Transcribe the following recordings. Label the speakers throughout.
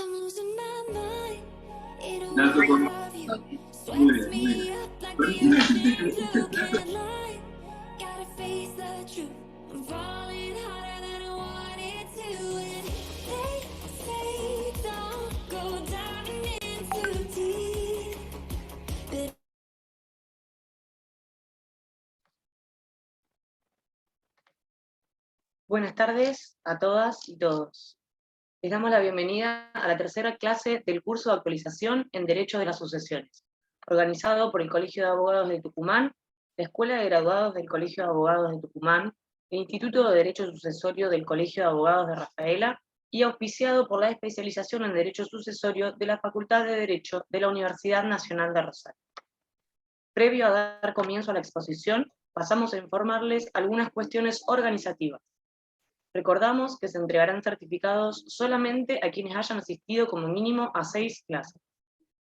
Speaker 1: I'm losing my mind. It don't
Speaker 2: Dato
Speaker 1: wanna
Speaker 2: con...
Speaker 1: love you.
Speaker 2: Muy
Speaker 1: Sweats
Speaker 2: bien, muy bien.
Speaker 1: me up like the ocean blue. Can't lie. Gotta face the truth. I'm falling harder than I wanted to. And they say don't go diving in too deep. But
Speaker 3: Buenas tardes a todas y todos. Les damos la bienvenida a la tercera clase del curso de actualización en Derecho de las Sucesiones, organizado por el Colegio de Abogados de Tucumán, la Escuela de Graduados del Colegio de Abogados de Tucumán, el Instituto de Derecho Sucesorio del Colegio de Abogados de Rafaela y auspiciado por la especialización en Derecho Sucesorio de la Facultad de Derecho de la Universidad Nacional de Rosario. Previo a dar comienzo a la exposición, pasamos a informarles algunas cuestiones organizativas. Recordamos que se entregarán certificados solamente a quienes hayan asistido como mínimo a 6 clases.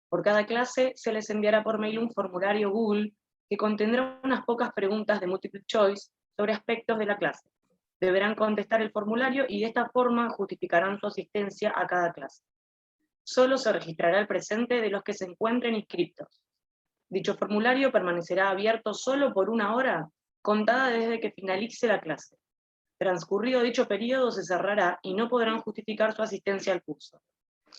Speaker 3: Por cada clase se les enviará por mail un formulario Google que contendrá unas pocas preguntas de multiple choice sobre aspectos de la clase. Deberán contestar el formulario y de esta forma justificarán su asistencia a cada clase. Solo se registrará el presente de los que se encuentren inscriptos. Dicho formulario permanecerá abierto solo por 1 hora, contada desde que finalice la clase. Transcurrido dicho periodo se cerrará y no podrán justificar su asistencia al curso.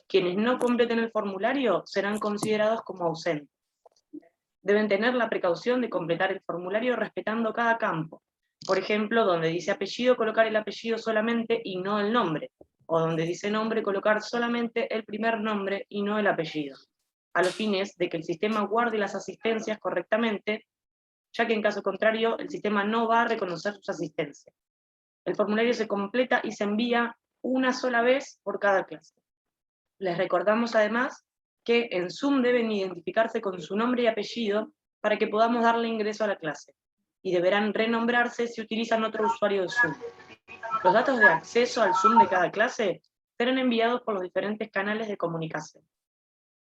Speaker 3: Quienes no completen el formulario serán considerados como ausentes. Deben tener la precaución de completar el formulario respetando cada campo. Por ejemplo, donde dice apellido, colocar el apellido solamente y no el nombre, o donde dice nombre, colocar solamente el primer nombre y no el apellido, a los fines de que el sistema guarde las asistencias correctamente, ya que en caso contrario el sistema no va a reconocer sus asistencias. El formulario se completa y se envía una sola vez por cada clase. Les recordamos además que en Zoom deben identificarse con su nombre y apellido para que podamos darle ingreso a la clase, y deberán renombrarse si utilizan otro usuario de Zoom. Los datos de acceso al Zoom de cada clase serán enviados por los diferentes canales de comunicación.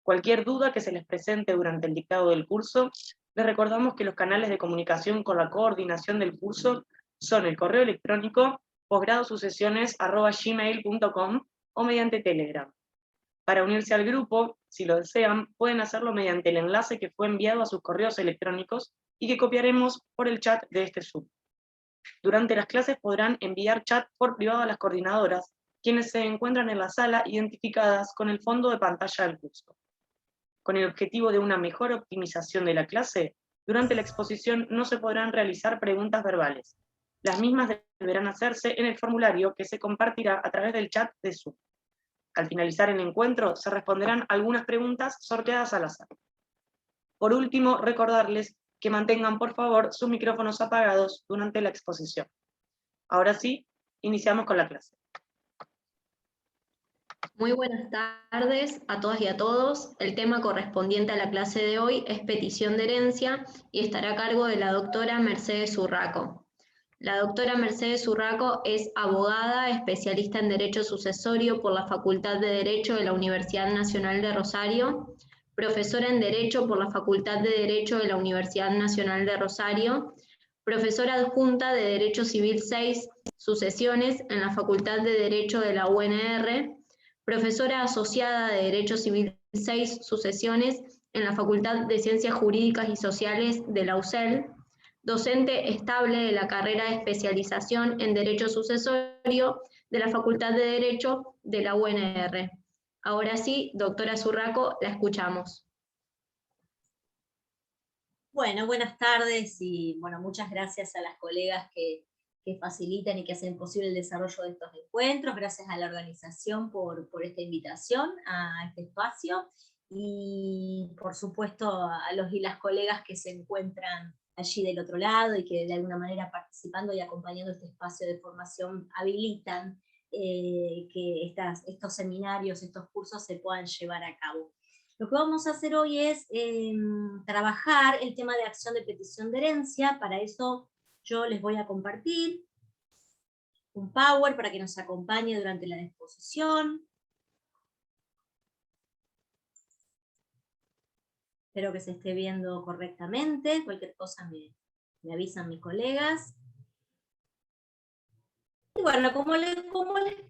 Speaker 3: Cualquier duda que se les presente durante el dictado del curso, les recordamos que los canales de comunicación con la coordinación del curso son el correo electrónico posgradosucesiones@gmail.com o mediante Telegram. Para unirse al grupo, si lo desean, pueden hacerlo mediante el enlace que fue enviado a sus correos electrónicos y que copiaremos por el chat de este Zoom. Durante las clases podrán enviar chat por privado a las coordinadoras, quienes se encuentran en la sala identificadas con el fondo de pantalla del curso. Con el objetivo de una mejor optimización de la clase, durante la exposición no se podrán realizar preguntas verbales. Las mismas deberán hacerse en el formulario que se compartirá a través del chat de Zoom. Al finalizar el encuentro, se responderán algunas preguntas sorteadas al azar. Por último, recordarles que mantengan por favor sus micrófonos apagados durante la exposición. Ahora sí, iniciamos con la clase.
Speaker 4: Muy buenas tardes a todas y a todos. El tema correspondiente a la clase de hoy es petición de herencia y estará a cargo de la doctora Mercedes Urraco. La doctora Mercedes Urraco es abogada, especialista en Derecho Sucesorio por la Facultad de Derecho de la Universidad Nacional de Rosario, profesora en Derecho por la Facultad de Derecho de la Universidad Nacional de Rosario, profesora adjunta de Derecho Civil 6, Sucesiones en la Facultad de Derecho de la UNR, profesora asociada de Derecho Civil 6, Sucesiones en la Facultad de Ciencias Jurídicas y Sociales de la UCEL, docente estable de la carrera de especialización en Derecho Sucesorio de la Facultad de Derecho de la UNR. Ahora sí, doctora Urraco, la escuchamos.
Speaker 5: Bueno, buenas tardes y bueno, muchas gracias a las colegas que facilitan y que hacen posible el desarrollo de estos encuentros. Gracias a la organización por esta invitación a este espacio y por supuesto a los y las colegas que se encuentran allí del otro lado y que de alguna manera participando y acompañando este espacio de formación habilitan que estos seminarios, estos cursos se puedan llevar a cabo. Lo que vamos a hacer hoy es trabajar el tema de acción de petición de herencia. Para eso yo les voy a compartir un Power para que nos acompañe durante la exposición. Espero que se esté viendo correctamente. Cualquier cosa me avisan mis colegas. Y bueno, como les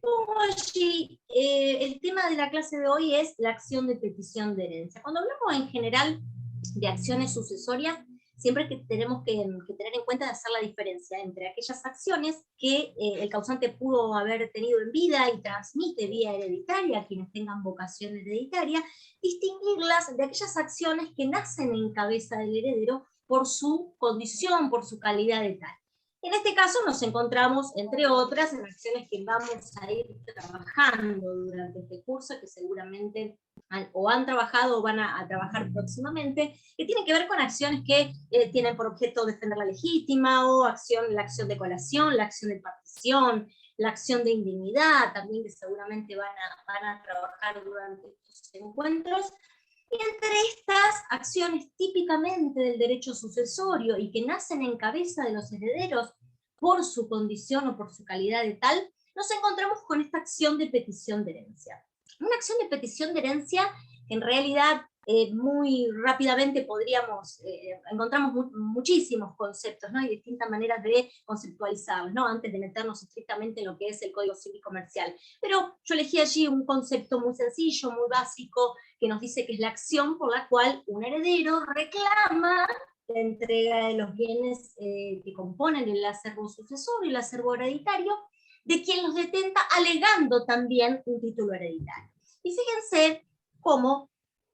Speaker 5: pongo allí, el tema de la clase de hoy es la acción de petición de herencia. Cuando hablamos en general de acciones sucesorias, siempre que tenemos que tener en cuenta de hacer la diferencia entre aquellas acciones que el causante pudo haber tenido en vida y transmite vía hereditaria a quienes tengan vocación hereditaria, distinguirlas de aquellas acciones que nacen en cabeza del heredero por su condición, por su calidad de tal. En este caso nos encontramos, entre otras, en acciones que vamos a ir trabajando durante este curso, que seguramente o han trabajado o van a trabajar próximamente, que tienen que ver con acciones que tienen por objeto defender la legítima, o la acción de colación, la acción de partición, la acción de indignidad, también que seguramente van a trabajar durante estos encuentros. Y entre estas acciones típicamente del derecho sucesorio y que nacen en cabeza de los herederos por su condición o por su calidad de tal, nos encontramos con esta acción de petición de herencia. Una acción de petición de herencia que en realidad muy rápidamente encontramos muchísimos conceptos, ¿no? Y distintas maneras de conceptualizarlos, ¿no? Antes de meternos estrictamente en lo que es el Código Civil Comercial. Pero yo elegí allí un concepto muy sencillo, muy básico, que nos dice que es la acción por la cual un heredero reclama la entrega de los bienes que componen el acervo sucesorio y el acervo hereditario, de quien los detenta, alegando también un título hereditario. Y fíjense cómo,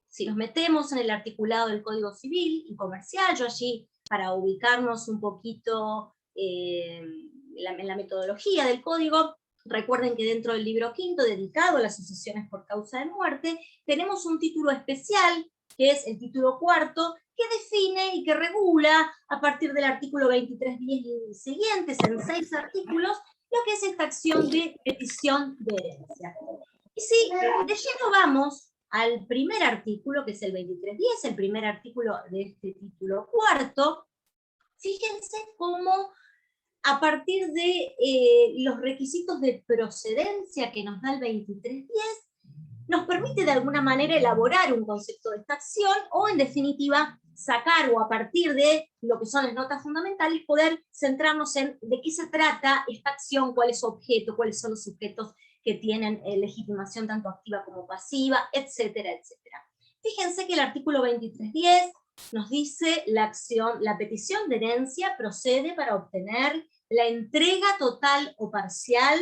Speaker 5: si nos metemos en el articulado del Código Civil y Comercial, yo allí, para ubicarnos un poquito en la metodología del Código, recuerden que dentro del libro quinto, dedicado a las sucesiones por causa de muerte, tenemos un título especial, que es el título cuarto, que define y que regula, a partir del artículo 23.10 y siguientes, en 6 artículos, lo que es esta acción de petición de herencia. Y si de lleno vamos al primer artículo, que es el 23.10, el primer artículo de este título cuarto, fíjense cómo a partir de los requisitos de procedencia que nos da el 23.10, nos permite de alguna manera elaborar un concepto de esta acción, o en definitiva sacar, o a partir de lo que son las notas fundamentales, poder centrarnos en de qué se trata esta acción, cuál es su objeto, cuáles son los sujetos que tienen legitimación tanto activa como pasiva, etcétera, etcétera. Fíjense que el artículo 23.10 nos dice la petición de herencia procede para obtener la entrega total o parcial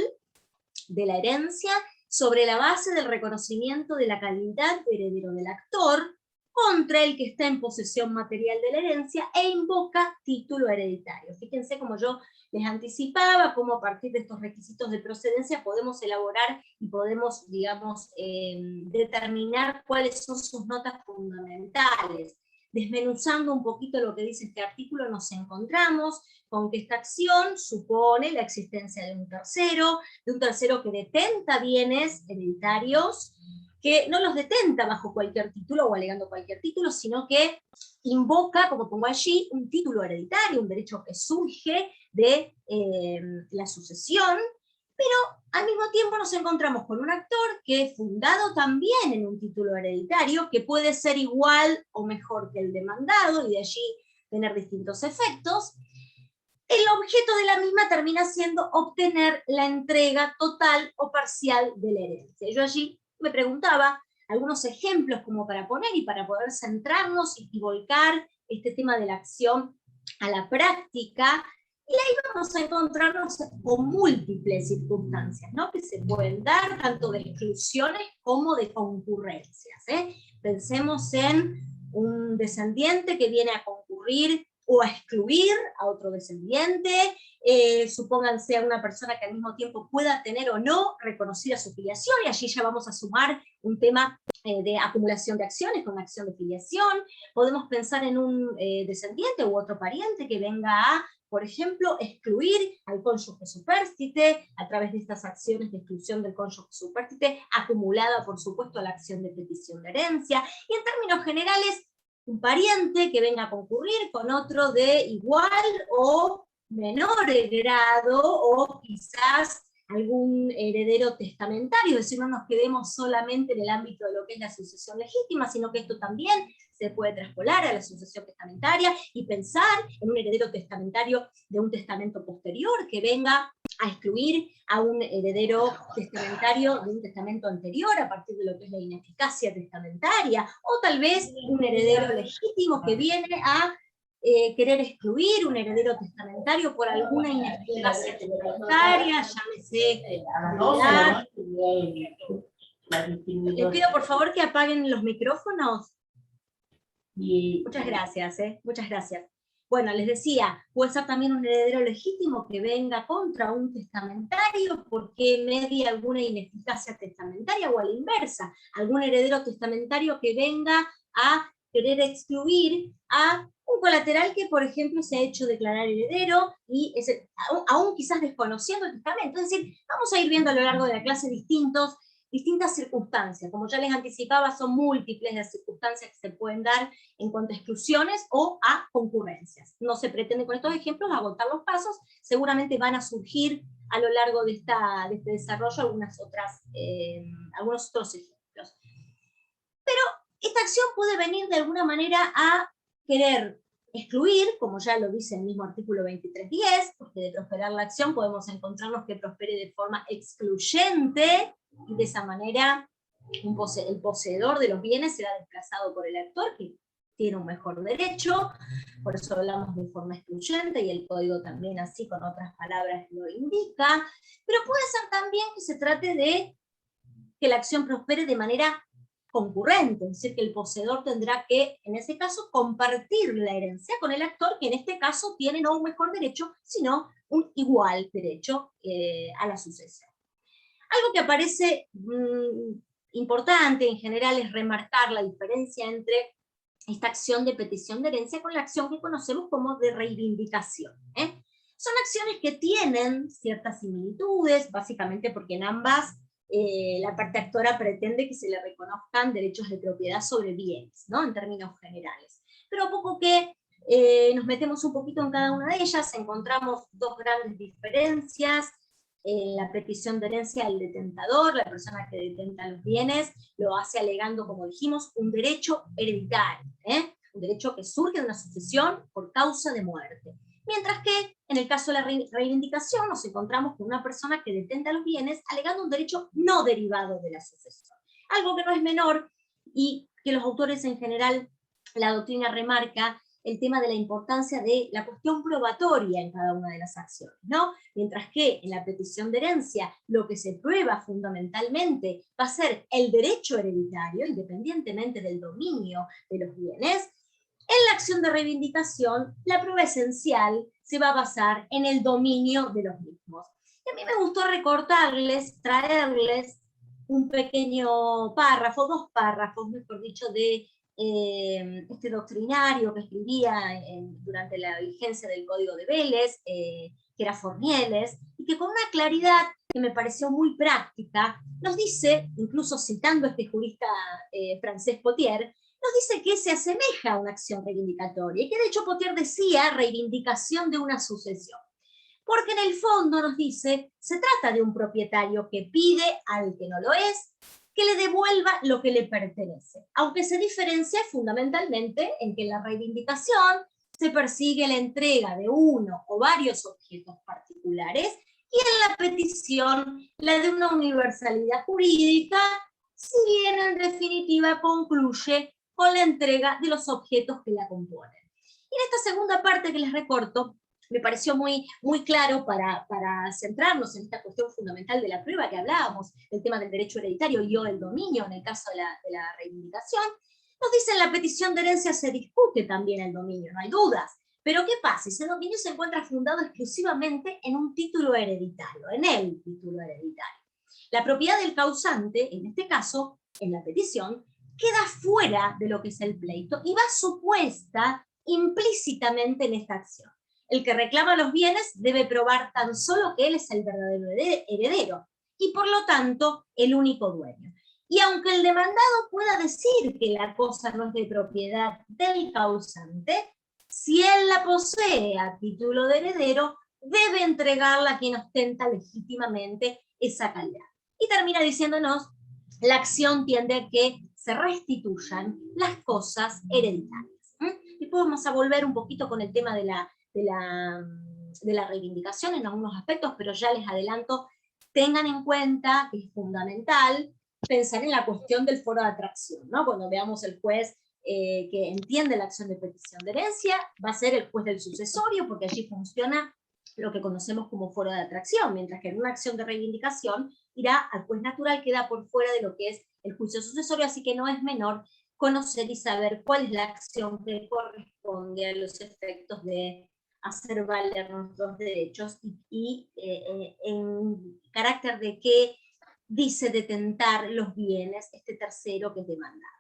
Speaker 5: de la herencia sobre la base del reconocimiento de la calidad de heredero del actor contra el que está en posesión material de la herencia e invoca título hereditario. Fíjense como yo les anticipaba, cómo a partir de estos requisitos de procedencia podemos elaborar y podemos, digamos, determinar cuáles son sus notas fundamentales. Desmenuzando un poquito lo que dice este artículo, nos encontramos con que esta acción supone la existencia de un tercero que detenta bienes hereditarios, que no los detenta bajo cualquier título o alegando cualquier título, sino que invoca, como pongo allí, un título hereditario, un derecho que surge de la sucesión, pero al mismo tiempo nos encontramos con un actor que es fundado también en un título hereditario, que puede ser igual o mejor que el demandado, y de allí tener distintos efectos. El objeto de la misma termina siendo obtener la entrega total o parcial de la herencia. Yo allí me preguntaba algunos ejemplos como para poner y para poder centrarnos y volcar este tema de la acción a la práctica, y ahí vamos a encontrarnos con múltiples circunstancias, ¿no? Que se pueden dar tanto de exclusiones como de concurrencias. Pensemos en un descendiente que viene a concurrir o a excluir a otro descendiente, supónganse a una persona que al mismo tiempo pueda tener o no reconocida su filiación, y allí ya vamos a sumar un tema de acumulación de acciones con acción de filiación. Podemos pensar en un descendiente u otro pariente que venga a, por ejemplo, excluir al cónyuge supérstite a través de estas acciones de exclusión del cónyuge supérstite, acumulada, por supuesto, a la acción de petición de herencia, y en términos generales, un pariente que venga a concurrir con otro de igual o menor grado, o quizás algún heredero testamentario, es decir, no nos quedemos solamente en el ámbito de lo que es la sucesión legítima, sino que esto también se puede traspolar a la sucesión testamentaria y pensar en un heredero testamentario de un testamento posterior que venga a excluir a un heredero testamentario de un testamento anterior a partir de lo que es la ineficacia testamentaria, o tal vez un heredero legítimo que viene a querer excluir un heredero testamentario por alguna ineficacia testamentaria, llámese edad. Les pido por favor que apaguen los micrófonos. Muchas gracias, muchas gracias. Bueno, les decía, puede ser también un heredero legítimo que venga contra un testamentario porque media alguna ineficacia testamentaria, o a la inversa, algún heredero testamentario que venga a querer excluir a un colateral que, por ejemplo, se ha hecho declarar heredero, y aún quizás desconociendo el testamento. Es decir, vamos a ir viendo a lo largo de la clase distintas circunstancias. Como ya les anticipaba, son múltiples las circunstancias que se pueden dar en cuanto a exclusiones o a concurrencias. No se pretende con estos ejemplos agotar los pasos, seguramente van a surgir a lo largo de este desarrollo algunos otros ejemplos. Pero esta acción puede venir de alguna manera a querer excluir, como ya lo dice el mismo artículo 23.10, porque de prosperar la acción podemos encontrarnos que prospere de forma excluyente, y de esa manera el poseedor de los bienes será desplazado por el actor, que tiene un mejor derecho. Por eso hablamos de forma excluyente, y el código también así con otras palabras lo indica. Pero puede ser también que se trate de que la acción prospere de manera concurrente, es decir, que el poseedor tendrá que, en ese caso, compartir la herencia con el actor, que en este caso tiene no un mejor derecho, sino un igual derecho a la sucesión. Algo que aparece importante en general es remarcar la diferencia entre esta acción de petición de herencia con la acción que conocemos como de reivindicación. Son acciones que tienen ciertas similitudes, básicamente porque en ambas la parte actora pretende que se le reconozcan derechos de propiedad sobre bienes, ¿no? En términos generales. Pero a poco que nos metemos un poquito en cada una de ellas, encontramos dos grandes diferencias. En la petición de herencia, el detentador, la persona que detenta los bienes, lo hace alegando, como dijimos, un derecho hereditario, un derecho que surge de una sucesión por causa de muerte. Mientras que, en el caso de la reivindicación, nos encontramos con una persona que detenta los bienes alegando un derecho no derivado de la sucesión. Algo que no es menor, y que los autores en general, la doctrina remarca el tema de la importancia de la cuestión probatoria en cada una de las acciones, ¿no? Mientras que en la petición de herencia lo que se prueba fundamentalmente va a ser el derecho hereditario, independientemente del dominio de los bienes, en la acción de reivindicación la prueba esencial se va a basar en el dominio de los mismos. Y a mí me gustó traerles un pequeño párrafo, dos párrafos, mejor dicho, de este doctrinario que escribía durante la vigencia del Código de Vélez, que era Fornieles, y que con una claridad que me pareció muy práctica, nos dice, incluso citando a este jurista francés Potier, nos dice que se asemeja a una acción reivindicatoria, y que de hecho Potier decía reivindicación de una sucesión. Porque en el fondo nos dice, se trata de un propietario que pide al que no lo es, que le devuelva lo que le pertenece, aunque se diferencia fundamentalmente en que en la reivindicación se persigue la entrega de uno o varios objetos particulares, y en la petición la de una universalidad jurídica, si bien en definitiva concluye con la entrega de los objetos que la componen. Y en esta segunda parte que les recorto, me pareció muy claro para centrarnos en esta cuestión fundamental de la prueba que hablábamos, el tema del derecho hereditario y o el dominio en el caso de la reivindicación. Nos dice en la petición de herencia se discute también el dominio, no hay dudas. Pero ¿qué pasa? Ese dominio se encuentra fundado exclusivamente en un título hereditario, en el título hereditario. La propiedad del causante, en este caso, en la petición, queda fuera de lo que es el pleito y va supuesta implícitamente en esta acción. El que reclama los bienes debe probar tan solo que él es el verdadero heredero y por lo tanto el único dueño. Y aunque el demandado pueda decir que la cosa no es de propiedad del causante, si él la posee a título de heredero, debe entregarla a quien ostenta legítimamente esa calidad. Y termina diciéndonos, la acción tiende a que se restituyan las cosas hereditarias. Después vamos a volver un poquito con el tema de la la reivindicación en algunos aspectos, pero ya les adelanto, tengan en cuenta que es fundamental pensar en la cuestión del foro de atracción, ¿no? Cuando veamos el juez que entiende la acción de petición de herencia, va a ser el juez del sucesorio, porque allí funciona lo que conocemos como foro de atracción, mientras que en una acción de reivindicación irá al juez natural, queda por fuera de lo que es el juicio sucesorio, así que no es menor conocer y saber cuál es la acción que corresponde a los efectos de hacer valer nuestros derechos y en carácter de qué dice detentar los bienes este tercero que es demandado.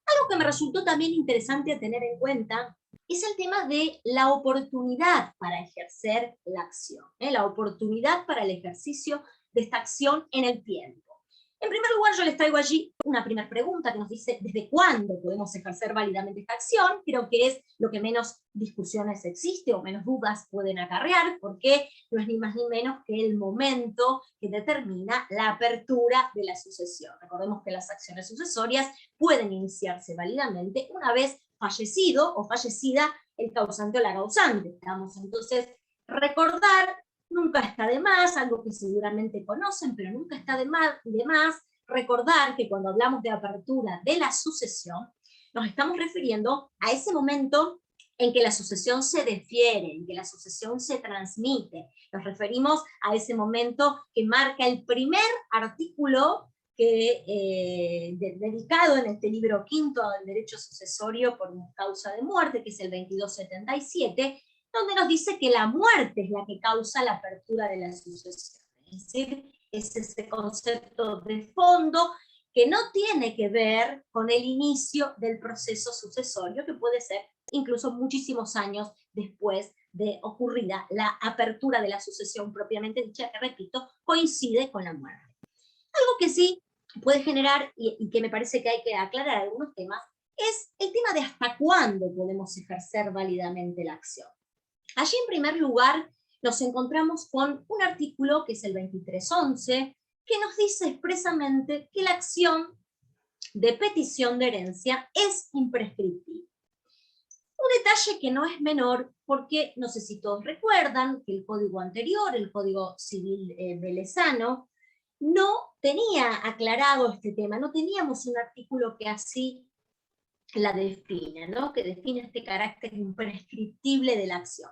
Speaker 5: Algo que me resultó también interesante a tener en cuenta es el tema de la oportunidad para ejercer la acción, la oportunidad para el ejercicio de esta acción en el tiempo. En primer lugar, yo les traigo allí una primera pregunta que nos dice ¿desde cuándo podemos ejercer válidamente esta acción? Creo que es lo que menos discusiones existe o menos dudas pueden acarrear, porque no es ni más ni menos que el momento que determina la apertura de la sucesión. Recordemos que las acciones sucesorias pueden iniciarse válidamente una vez fallecido o fallecida el causante o la causante. Vamos entonces recordar. Nunca está de más, algo que seguramente conocen, pero nunca está de más recordar que cuando hablamos de apertura de la sucesión, nos estamos refiriendo a ese momento en que la sucesión se defiere, en que la sucesión se transmite. Nos referimos a ese momento que marca el primer artículo dedicado en este libro quinto al derecho sucesorio por causa de muerte, que es el 2277, donde nos dice que la muerte es la que causa la apertura de la sucesión. Es decir, es ese concepto de fondo que no tiene que ver con el inicio del proceso sucesorio, que puede ser incluso muchísimos años después de ocurrida la apertura de la sucesión propiamente dicha, que repito, coincide con la muerte. Algo que sí puede generar, y que me parece que hay que aclarar algunos temas, es el tema de hasta cuándo podemos ejercer válidamente la acción. Allí, en primer lugar, nos encontramos con un artículo, que es el 2311, que nos dice expresamente que la acción de petición de herencia es imprescriptible. Un detalle que no es menor, porque no sé si todos recuerdan que el código anterior, el Código Civil velezano, no tenía aclarado este tema, no teníamos un artículo que así la define, ¿no? Que define este carácter imprescriptible de la acción.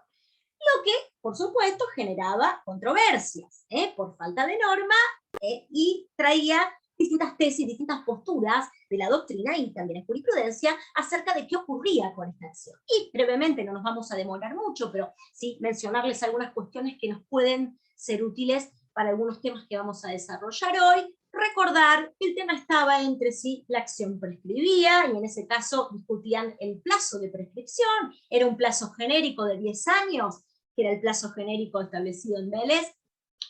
Speaker 5: Lo que, por supuesto, generaba controversias, por falta de norma, y traía distintas tesis, distintas posturas de la doctrina y también en jurisprudencia acerca de qué ocurría con esta acción. Y brevemente, no nos vamos a demorar mucho, pero sí mencionarles algunas cuestiones que nos pueden ser útiles para algunos temas que vamos a desarrollar hoy. Recordar que el tema estaba entre sí, la acción prescribía, y en ese caso discutían el plazo de prescripción, era un plazo genérico de 10 años, que era el plazo genérico establecido en Vélez,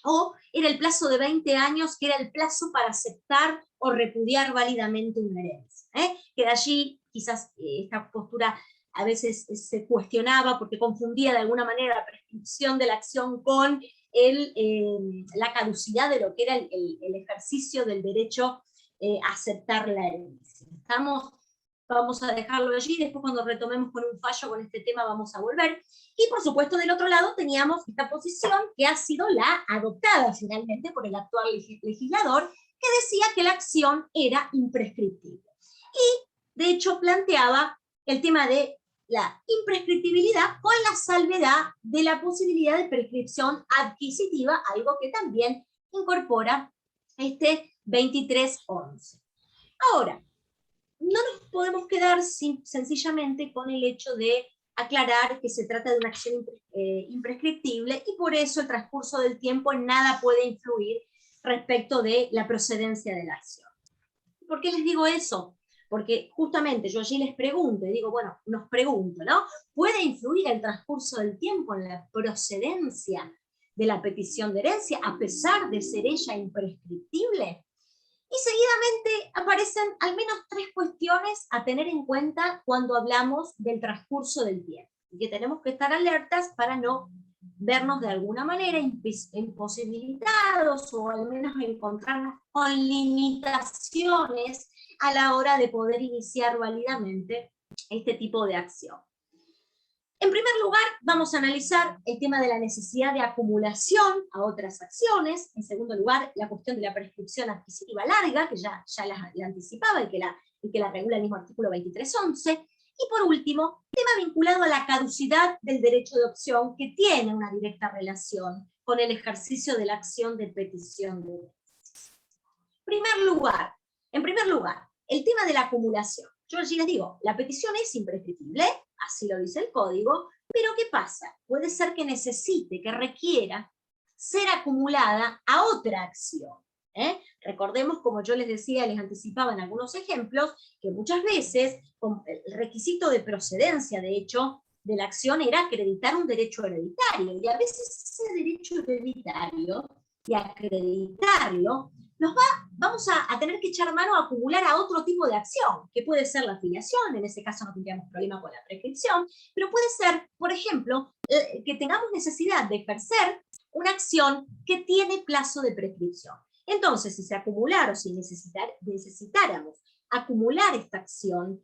Speaker 5: o era el plazo de 20 años, que era el plazo para aceptar o repudiar válidamente una herencia. Que de allí quizás esta postura a veces se cuestionaba porque confundía de alguna manera la prescripción de la acción con la caducidad de lo que era el ejercicio del derecho a aceptar la herencia. Vamos a dejarlo allí, después cuando retomemos con un fallo con este tema vamos a volver. Y por supuesto del otro lado teníamos esta posición que ha sido la adoptada finalmente por el actual legislador, que decía que la acción era imprescriptible. Y de hecho planteaba el tema de la imprescriptibilidad con la salvedad de la posibilidad de prescripción adquisitiva, algo que también incorpora este 2311. Ahora, no nos podemos quedar sencillamente con el hecho de aclarar que se trata de una acción imprescriptible y por eso el transcurso del tiempo en nada puede influir respecto de la procedencia de la acción. ¿Por qué les digo eso? Porque justamente yo allí les pregunto, y digo, bueno, nos pregunto, ¿no? ¿Puede influir el transcurso del tiempo en la procedencia de la petición de herencia a pesar de ser ella imprescriptible? Y seguidamente aparecen al menos 3 cuestiones a tener en cuenta cuando hablamos del transcurso del tiempo, y que tenemos que estar alertas para no vernos de alguna manera imposibilitados o al menos encontrarnos con limitaciones a la hora de poder iniciar válidamente este tipo de acción. En primer lugar, vamos a analizar el tema de la necesidad de acumulación a otras acciones. En segundo lugar, la cuestión de la prescripción adquisitiva larga, que ya la anticipaba y que la regula el mismo artículo 2311. Y por último, tema vinculado a la caducidad del derecho de opción, que tiene una directa relación con el ejercicio de la acción de petición de herencia. En primer lugar, el tema de la acumulación. Yo allí les digo, la petición es imprescriptible, así lo dice el código, pero ¿qué pasa? Puede ser que necesite, que requiera ser acumulada a otra acción. Recordemos, como yo les decía, les anticipaba en algunos ejemplos, que muchas veces el requisito de procedencia, de hecho, de la acción era acreditar un derecho hereditario, y a veces ese derecho hereditario, y acreditarlo, vamos a tener que echar mano a acumular a otro tipo de acción, que puede ser la afiliación, en ese caso no tendríamos problema con la prescripción, pero puede ser, por ejemplo, que tengamos necesidad de ejercer una acción que tiene plazo de prescripción. Entonces, si se acumulara o si necesitáramos acumular esta acción,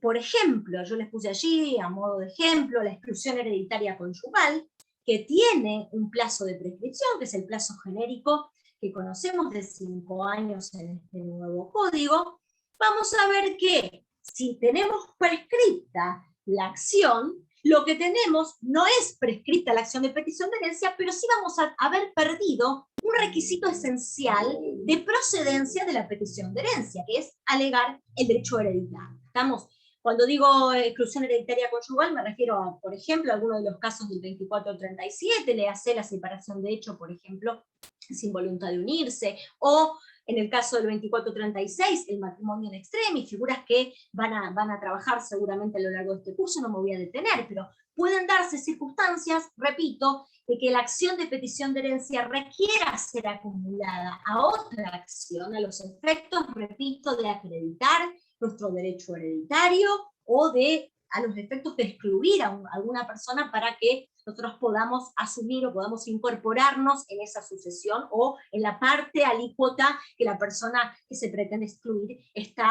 Speaker 5: por ejemplo, yo les puse allí, a modo de ejemplo, la exclusión hereditaria conyugal, que tiene un plazo de prescripción, que es el plazo genérico que conocemos de 5 años en este nuevo código, vamos a ver que si tenemos prescripta la acción, lo que tenemos no es prescripta la acción de petición de herencia, pero sí vamos a haber perdido un requisito esencial de procedencia de la petición de herencia, que es alegar el derecho hereditario. ¿Estamos? Cuando digo exclusión hereditaria conyugal, me refiero a, por ejemplo, a alguno de los casos del 2437, le hace la separación de hecho, por ejemplo, sin voluntad de unirse, o en el caso del 2436, el matrimonio in extremis, figuras que van a trabajar seguramente a lo largo de este curso, no me voy a detener, pero pueden darse circunstancias, repito, de que la acción de petición de herencia requiera ser acumulada a otra acción, a los efectos, repito, de acreditar nuestro derecho hereditario o a los efectos de excluir a alguna persona para que nosotros podamos asumir o podamos incorporarnos en esa sucesión o en la parte alícuota que la persona que se pretende excluir está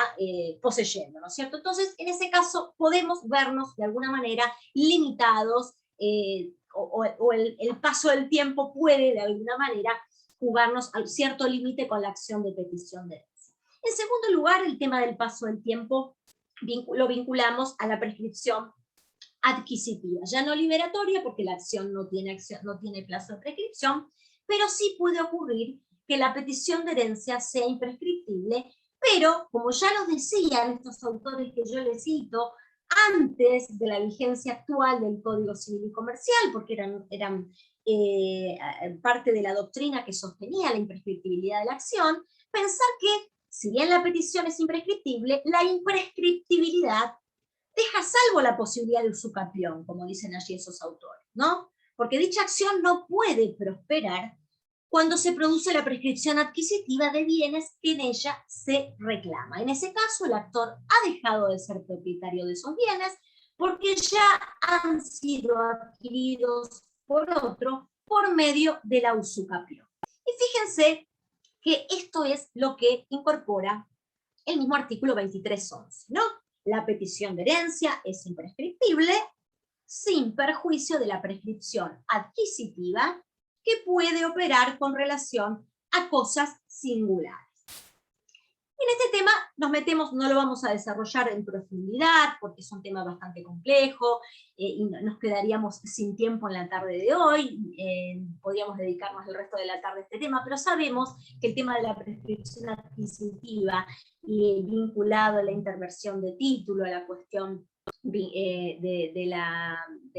Speaker 5: poseyendo, ¿no es cierto? Entonces, en ese caso, podemos vernos de alguna manera limitados o el paso del tiempo puede de alguna manera jugarnos a cierto límite con la acción de petición de herencia. En segundo lugar, el tema del paso del tiempo lo vinculamos a la prescripción adquisitiva, ya no liberatoria, porque la acción no tiene plazo de prescripción, pero sí puede ocurrir que la petición de herencia sea imprescriptible, pero, como ya nos decían estos autores que yo les cito, antes de la vigencia actual del Código Civil y Comercial, porque eran parte de la doctrina que sostenía la imprescriptibilidad de la acción, pensar que, si bien la petición es imprescriptible, la imprescriptibilidad deja a salvo la posibilidad de usucapión, como dicen allí esos autores, ¿no? Porque dicha acción no puede prosperar cuando se produce la prescripción adquisitiva de bienes que en ella se reclama. En ese caso, el actor ha dejado de ser propietario de esos bienes porque ya han sido adquiridos por otro por medio de la usucapión. Y fíjense que esto es lo que incorpora el mismo artículo 2311, ¿no? La petición de herencia es imprescriptible sin perjuicio de la prescripción adquisitiva que puede operar con relación a cosas singulares. En este tema nos metemos, no lo vamos a desarrollar en profundidad porque es un tema bastante complejo y nos quedaríamos sin tiempo en la tarde de hoy, podríamos dedicarnos el resto de la tarde a este tema, pero sabemos que el tema de la prescripción adquisitiva y vinculado a la interversión de título, a la cuestión de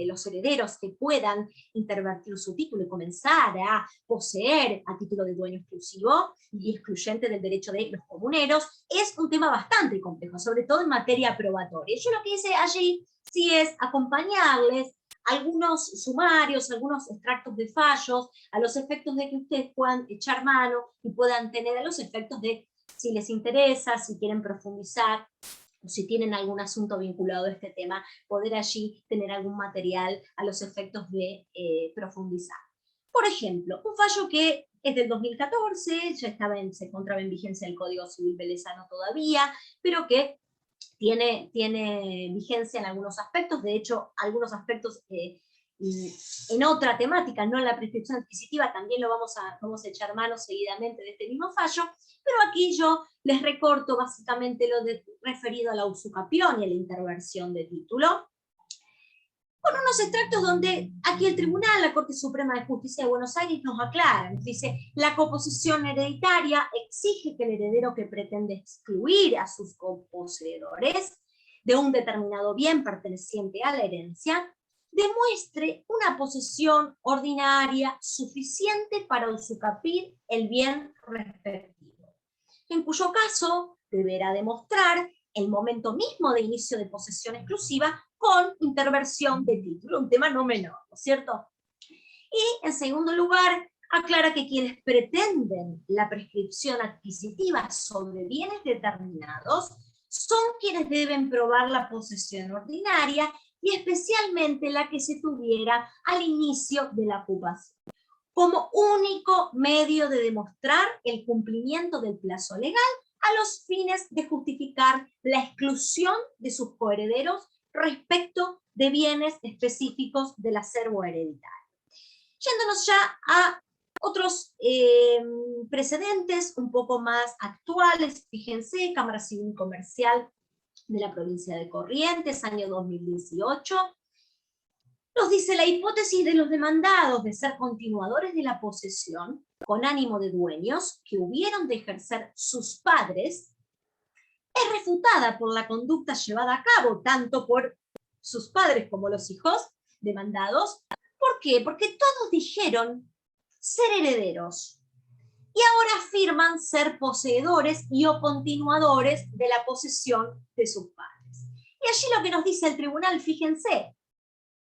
Speaker 5: los herederos que puedan intervertir su título y comenzar a poseer a título de dueño exclusivo y excluyente del derecho de los comuneros, es un tema bastante complejo, sobre todo en materia probatoria. Yo lo que hice allí sí es acompañarles algunos sumarios, algunos extractos de fallos, a los efectos de que ustedes puedan echar mano y puedan tener a los efectos de, si les interesa, si quieren profundizar, o si tienen algún asunto vinculado a este tema, poder allí tener algún material a los efectos de profundizar. Por ejemplo, un fallo que es del 2014, ya se encontraba en vigencia el Código Civil velezano todavía, pero que tiene vigencia en algunos aspectos, de hecho, algunos aspectos en otra temática, no en la prescripción adquisitiva, también lo vamos a echar mano seguidamente de este mismo fallo, pero aquí yo les recorto básicamente lo referido a la usucapión y a la interversión de título, con unos extractos donde aquí el tribunal, la Corte Suprema de Justicia de Buenos Aires nos aclara, nos dice, la composición hereditaria exige que el heredero que pretende excluir a sus coposeedores de un determinado bien perteneciente a la herencia, demuestre una posesión ordinaria suficiente para usucapir el bien respectivo, en cuyo caso deberá demostrar el momento mismo de inicio de posesión exclusiva con interversión de título, un tema no menor, ¿no es cierto? Y en segundo lugar, aclara que quienes pretenden la prescripción adquisitiva sobre bienes determinados son quienes deben probar la posesión ordinaria y especialmente la que se tuviera al inicio de la ocupación, como único medio de demostrar el cumplimiento del plazo legal a los fines de justificar la exclusión de sus coherederos respecto de bienes específicos del acervo hereditario. Yéndonos ya a otros precedentes un poco más actuales, fíjense, Cámara Civil y Comercial de la provincia de Corrientes, año 2018, nos dice la hipótesis de los demandados de ser continuadores de la posesión con ánimo de dueños que hubieron de ejercer sus padres es refutada por la conducta llevada a cabo tanto por sus padres como los hijos demandados. ¿Por qué? Porque todos dijeron ser herederos y ahora afirman ser poseedores y o continuadores de la posesión de sus padres. Y allí lo que nos dice el tribunal, fíjense,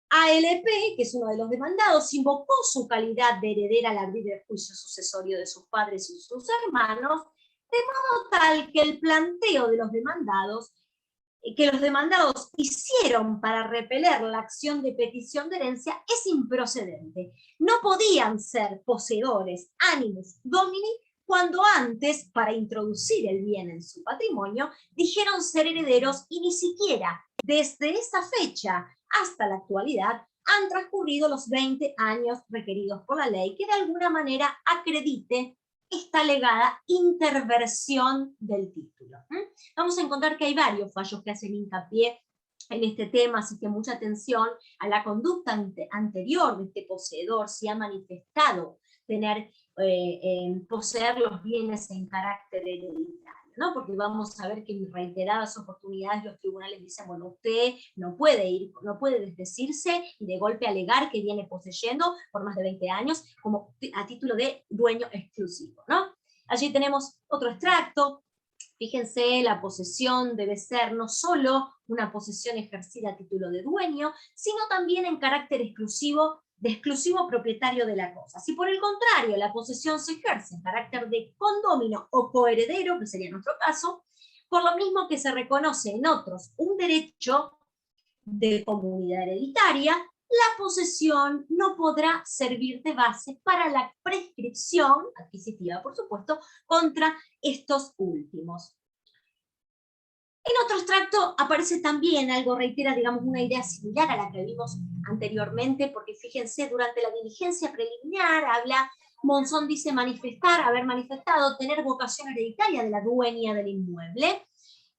Speaker 5: ALP, que es uno de los demandados, invocó su calidad de heredera al abrir el juicio sucesorio de sus padres y sus hermanos, de modo tal que el planteo de los demandados, que los demandados hicieron para repeler la acción de petición de herencia es improcedente. No podían ser poseedores animus domini cuando antes, para introducir el bien en su patrimonio, dijeron ser herederos y ni siquiera desde esa fecha hasta la actualidad han transcurrido los 20 años requeridos por la ley que de alguna manera acredite esta alegada interversión del título. Vamos a encontrar que hay varios fallos que hacen hincapié en este tema, así que mucha atención a la conducta anterior de este poseedor, si ha manifestado poseer los bienes en carácter hereditario, ¿no? Porque vamos a ver que en reiteradas oportunidades los tribunales dicen, bueno, usted no puede desdecirse y de golpe alegar que viene poseyendo por más de 20 años como a título de dueño exclusivo, ¿no? Allí tenemos otro extracto. Fíjense, la posesión debe ser no solo una posesión ejercida a título de dueño, sino también en carácter exclusivo, de exclusivo propietario de la cosa. Si por el contrario la posesión se ejerce en carácter de condómino o coheredero, que sería nuestro caso, por lo mismo que se reconoce en otros un derecho de comunidad hereditaria, la posesión no podrá servir de base para la prescripción adquisitiva, por supuesto, contra estos últimos. En otro extracto aparece también algo, reitera, digamos, una idea similar a la que vimos anteriormente, porque fíjense, durante la diligencia preliminar Monzón dice haber manifestado, tener vocación hereditaria de la dueña del inmueble.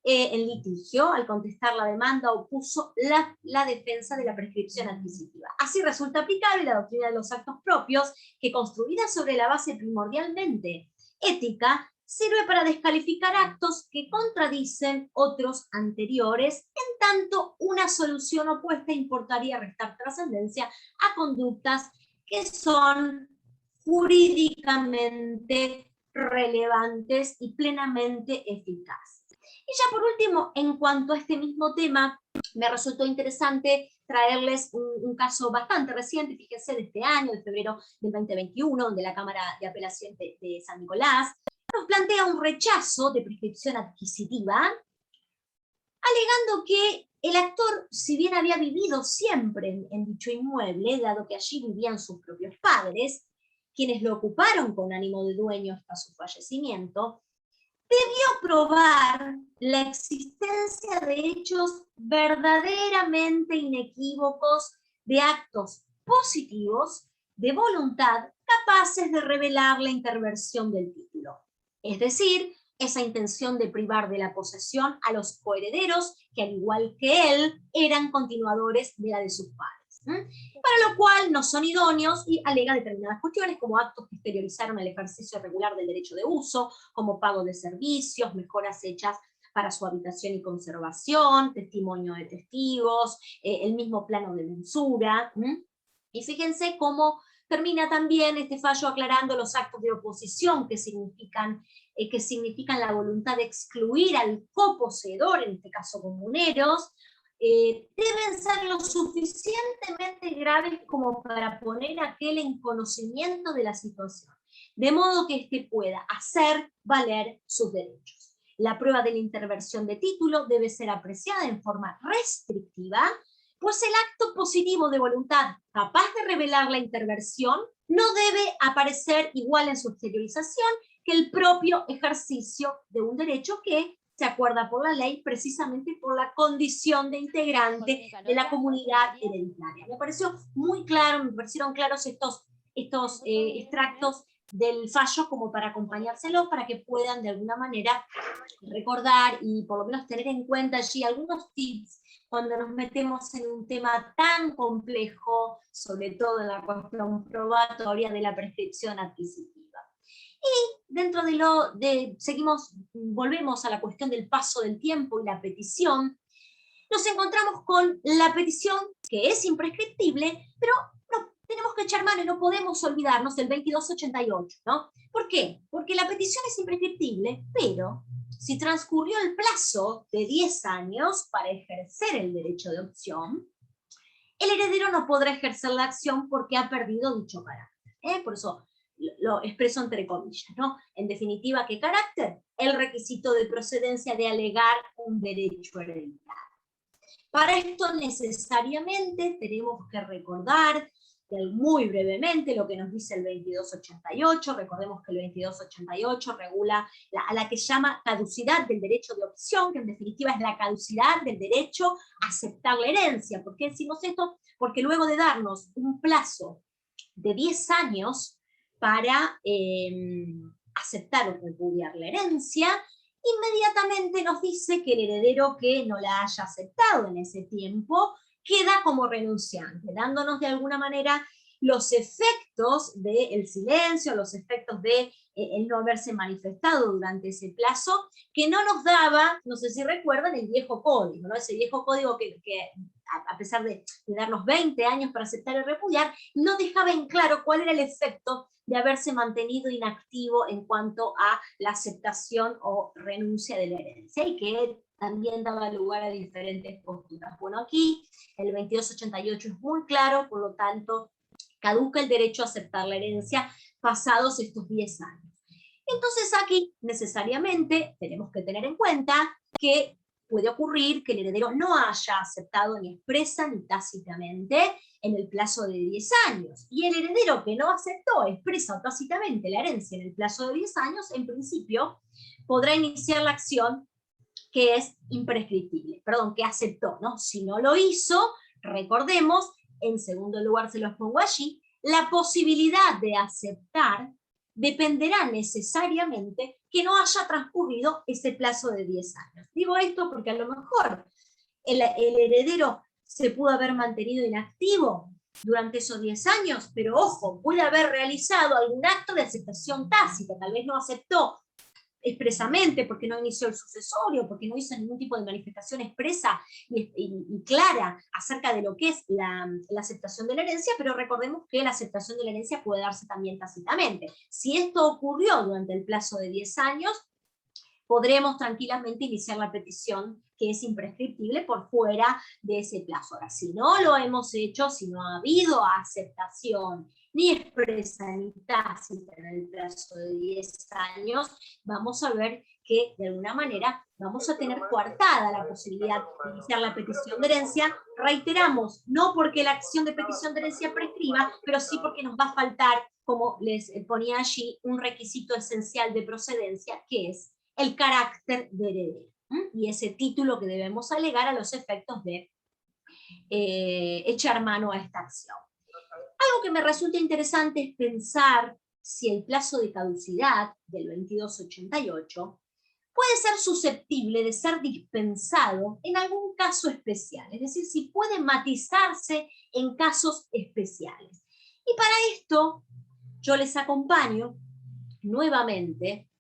Speaker 5: En litigio, al contestar la demanda, opuso la defensa de la prescripción adquisitiva. Así resulta aplicable la doctrina de los actos propios, que construida sobre la base primordialmente ética, sirve para descalificar actos que contradicen otros anteriores, en tanto una solución opuesta importaría restar trascendencia a conductas que son jurídicamente relevantes y plenamente eficaces. Y ya por último, en cuanto a este mismo tema, me resultó interesante traerles un caso bastante reciente, fíjense, de este año, de febrero del 2021, donde la Cámara de Apelación de San Nicolás nos plantea un rechazo de prescripción adquisitiva, alegando que el actor, si bien había vivido siempre en dicho inmueble, dado que allí vivían sus propios padres, quienes lo ocuparon con ánimo de dueño hasta su fallecimiento, debió probar la existencia de hechos verdaderamente inequívocos de actos positivos de voluntad capaces de revelar la interversión del título. Es decir, esa intención de privar de la posesión a los coherederos que, al igual que él, eran continuadores de la de sus padres. Para lo cual no son idóneos y alega determinadas cuestiones como actos que exteriorizaron el ejercicio regular del derecho de uso, como pago de servicios, mejoras hechas para su habitación y conservación, testimonio de testigos, el mismo plano de mensura. Y fíjense cómo termina también este fallo aclarando los actos de oposición que significan la voluntad de excluir al coposeedor, en este caso comuneros, deben ser lo suficientemente graves como para poner a aquel en conocimiento de la situación, de modo que éste pueda hacer valer sus derechos. La prueba de la interversión de título debe ser apreciada en forma restrictiva, pues el acto positivo de voluntad capaz de revelar la interversión no debe aparecer igual en su exteriorización que el propio ejercicio de un derecho que se acuerda por la ley precisamente por la condición de integrante de la comunidad hereditaria. Me pareció muy claro, me parecieron claros estos extractos del fallo como para acompañárselos, para que puedan de alguna manera recordar y por lo menos tener en cuenta allí algunos tips cuando nos metemos en un tema tan complejo, sobre todo en la cuestión probatoria de la prescripción adquisitiva. Y dentro volvemos a la cuestión del paso del tiempo y la petición, nos encontramos con la petición que es imprescriptible, pero no, tenemos que echar mano y no podemos olvidarnos del 2288, ¿no? ¿Por qué? Porque la petición es imprescriptible, pero si transcurrió el plazo de 10 años para ejercer el derecho de opción, el heredero no podrá ejercer la acción porque ha perdido dicho carácter. Por eso lo expreso entre comillas, ¿no? En definitiva, ¿qué carácter? El requisito de procedencia de alegar un derecho hereditario. Para esto necesariamente tenemos que recordar muy brevemente lo que nos dice el 2288. Recordemos que el 2288 regula a la que llama caducidad del derecho de opción, que en definitiva es la caducidad del derecho a aceptar la herencia. ¿Por qué decimos esto? Porque luego de darnos un plazo de 10 años para aceptar o repudiar la herencia, inmediatamente nos dice que el heredero que no la haya aceptado en ese tiempo queda como renunciante, dándonos de alguna manera los efectos del silencio, los efectos de el no haberse manifestado durante ese plazo, que no nos daba, no sé si recuerdan, el viejo código, ¿no? Ese viejo código que a pesar de darnos 20 años para aceptar y repudiar, no dejaba en claro cuál era el efecto de haberse mantenido inactivo en cuanto a la aceptación o renuncia de la herencia, y que también daba lugar a diferentes posturas. Bueno, aquí el 2288 es muy claro, por lo tanto, caduca el derecho a aceptar la herencia pasados estos 10 años. Entonces aquí, necesariamente, tenemos que tener en cuenta que puede ocurrir que el heredero no haya aceptado ni expresa ni tácitamente en el plazo de 10 años. Y el heredero que no aceptó expresa o tácitamente la herencia en el plazo de 10 años, en principio, podrá iniciar la acción que es imprescriptible, perdón, que aceptó, ¿no? Si no lo hizo, recordemos, en segundo lugar se los pongo allí, la posibilidad de aceptar dependerá necesariamente que no haya transcurrido ese plazo de 10 años. Digo esto porque a lo mejor el heredero se pudo haber mantenido inactivo durante esos 10 años, pero ojo, puede haber realizado algún acto de aceptación tácita, tal vez no aceptó expresamente porque no inició el sucesorio, porque no hizo ningún tipo de manifestación expresa y clara acerca de lo que es la aceptación de la herencia, pero recordemos que la aceptación de la herencia puede darse también tácitamente. Si esto ocurrió durante el plazo de 10 años, podremos tranquilamente iniciar la petición que es imprescriptible por fuera de ese plazo. Ahora, si no lo hemos hecho, si no ha habido aceptación ni expresa ni tácita en el plazo de 10 años, vamos a ver que de alguna manera vamos a tener coartada la posibilidad de iniciar la petición de herencia. Reiteramos, no porque la acción de petición de herencia prescriba, pero sí porque nos va a faltar, como les ponía allí, un requisito esencial de procedencia, que es el carácter de heredero. Y ese título que debemos alegar a los efectos de echar mano a esta acción. Algo que me resulta interesante es pensar si el plazo de caducidad del 2288 puede ser susceptible de ser dispensado en algún caso especial, es decir, si puede matizarse en casos especiales. Y para esto yo les acompaño nuevamente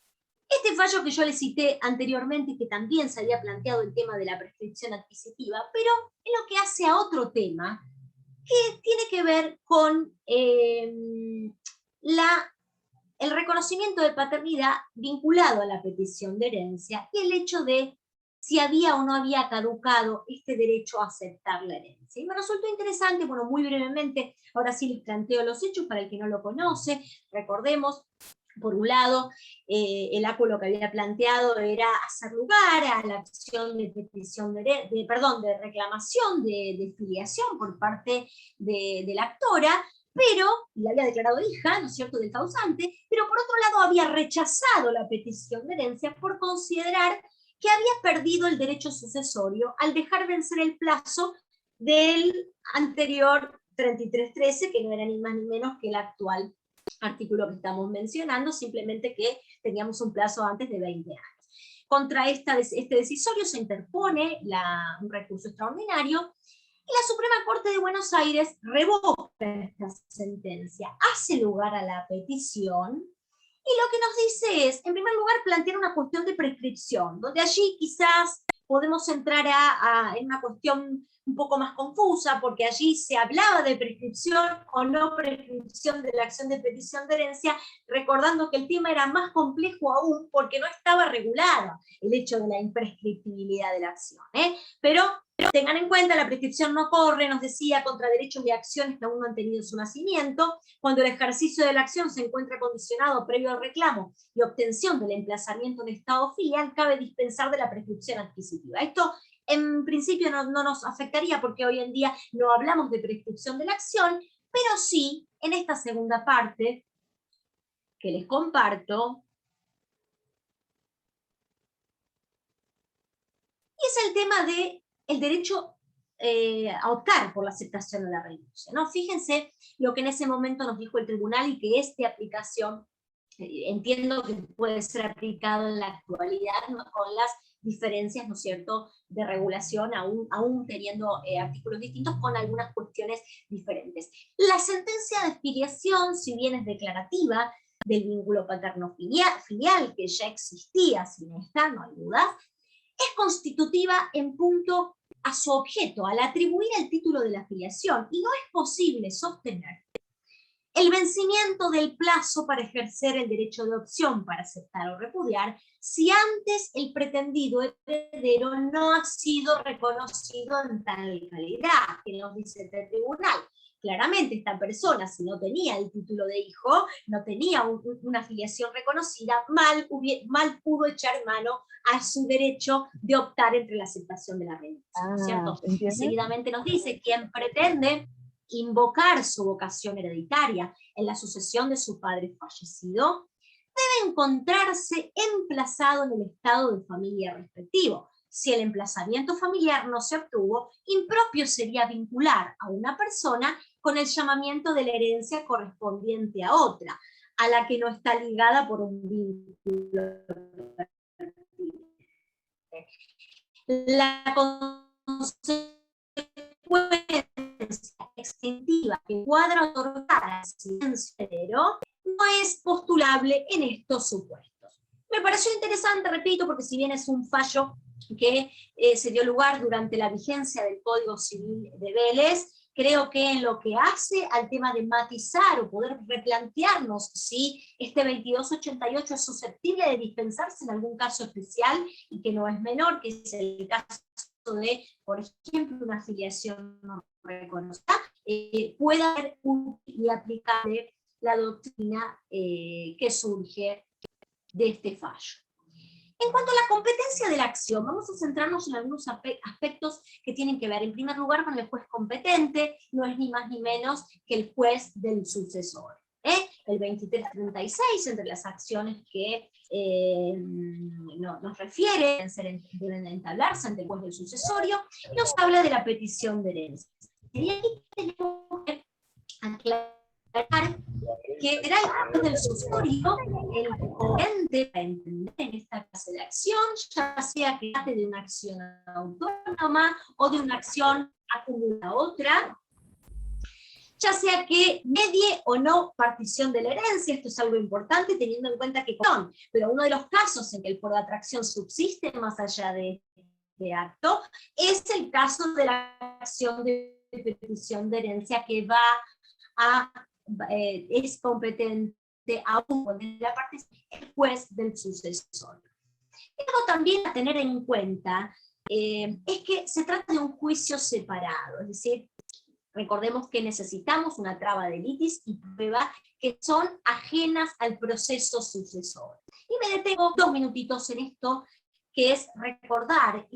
Speaker 5: este fallo que yo les cité anteriormente, que también se había planteado el tema de la prescripción adquisitiva, pero en lo que hace a otro tema, que tiene que ver con el reconocimiento de paternidad vinculado a la petición de herencia y el hecho de si había o no había caducado este derecho a aceptar la herencia. Y me resultó interesante, bueno, muy brevemente, ahora sí les planteo los hechos para el que no lo conoce. Recordemos, por un lado, el ACU lo que había planteado era hacer lugar a la acción de petición de reclamación de filiación por parte de la actora, pero la había declarado hija, ¿no es cierto?, del causante, pero por otro lado había rechazado la petición de herencia por considerar que había perdido el derecho sucesorio al dejar vencer el plazo del anterior 3313, que no era ni más ni menos que el actual artículo que estamos mencionando, simplemente que teníamos un plazo antes de 20 años. Contra este decisorio se interpone un recurso extraordinario, y la Suprema Corte de Buenos Aires revoca esta sentencia, hace lugar a la petición, y lo que nos dice es, en primer lugar, plantear una cuestión de prescripción, donde allí quizás podemos entrar en una cuestión un poco más confusa, porque allí se hablaba de prescripción o no prescripción de la acción de petición de herencia, recordando que el tema era más complejo aún, porque no estaba regulado el hecho de la imprescriptibilidad de la acción. Pero tengan en cuenta, la prescripción no corre, nos decía, contra derechos y acciones que aún no han tenido su nacimiento, cuando el ejercicio de la acción se encuentra condicionado previo al reclamo y obtención del emplazamiento en estado filial, cabe dispensar de la prescripción adquisitiva. Esto en principio no nos afectaría porque hoy en día no hablamos de prescripción de la acción, pero sí, en esta segunda parte que les comparto, y es el tema del derecho a optar por la aceptación o la renuncia, ¿no? Fíjense lo que en ese momento nos dijo el tribunal y que es de aplicación, entiendo que puede ser aplicado en la actualidad, ¿no?, con las diferencias, ¿no es cierto?, de regulación, aún teniendo artículos distintos con algunas cuestiones diferentes. La sentencia de filiación, si bien es declarativa del vínculo paterno-filial, que ya existía sin esta, no hay dudas, es constitutiva en punto a su objeto, al atribuir el título de la filiación, y no es posible sostener el vencimiento del plazo para ejercer el derecho de opción para aceptar o repudiar si antes el pretendido heredero no ha sido reconocido en tal calidad, que nos dice este tribunal. Claramente esta persona, si no tenía el título de hijo, no tenía una filiación reconocida, mal pudo echar mano a su derecho de optar entre la aceptación de la renuncia, ¿cierto? Y seguidamente nos dice, quien pretende invocar su vocación hereditaria en la sucesión de su padre fallecido, debe encontrarse emplazado en el estado de familia respectivo. Si el emplazamiento familiar no se obtuvo, impropio sería vincular a una persona con el llamamiento de la herencia correspondiente a otra, a la que no está ligada por un vínculo. La consecuencia extensiva que cuadra otorgar al silencio heredero no es postulable en estos supuestos. Me pareció interesante, repito, porque si bien es un fallo que se dio lugar durante la vigencia del Código Civil de Vélez, creo que en lo que hace al tema de matizar o poder replantearnos si este 2288 es susceptible de dispensarse en algún caso especial, y que no es menor, que es el caso de, por ejemplo, una afiliación no reconocida, pueda ser útil y aplicable la doctrina que surge de este fallo. En cuanto a la competencia de la acción, vamos a centrarnos en algunos aspectos que tienen que ver, en primer lugar, con el juez competente. No es ni más ni menos que el juez del sucesor. el 2336, entre las acciones que nos refiere, deben entablarse ante el juez del sucesorio, nos habla de la petición de herencia. Y aquí tenemos que aclarar que será el juez del sucesorio el ponente para entender en esta clase de acción, ya sea que trate de una acción autónoma o de una acción acumulada a otra, ya sea que medie o no partición de la herencia. Esto es algo importante teniendo en cuenta que son, pero uno de los casos en que el foro de atracción subsiste más allá de acto es el caso de la acción de petición de herencia que va a es competente aún de la parte del juez del sucesor. Algo también a tener en cuenta es que se trata de un juicio separado, es decir, recordemos que necesitamos una traba de litis y prueba que son ajenas al proceso sucesor. Y me detengo 2 minutitos en esto, que es recordar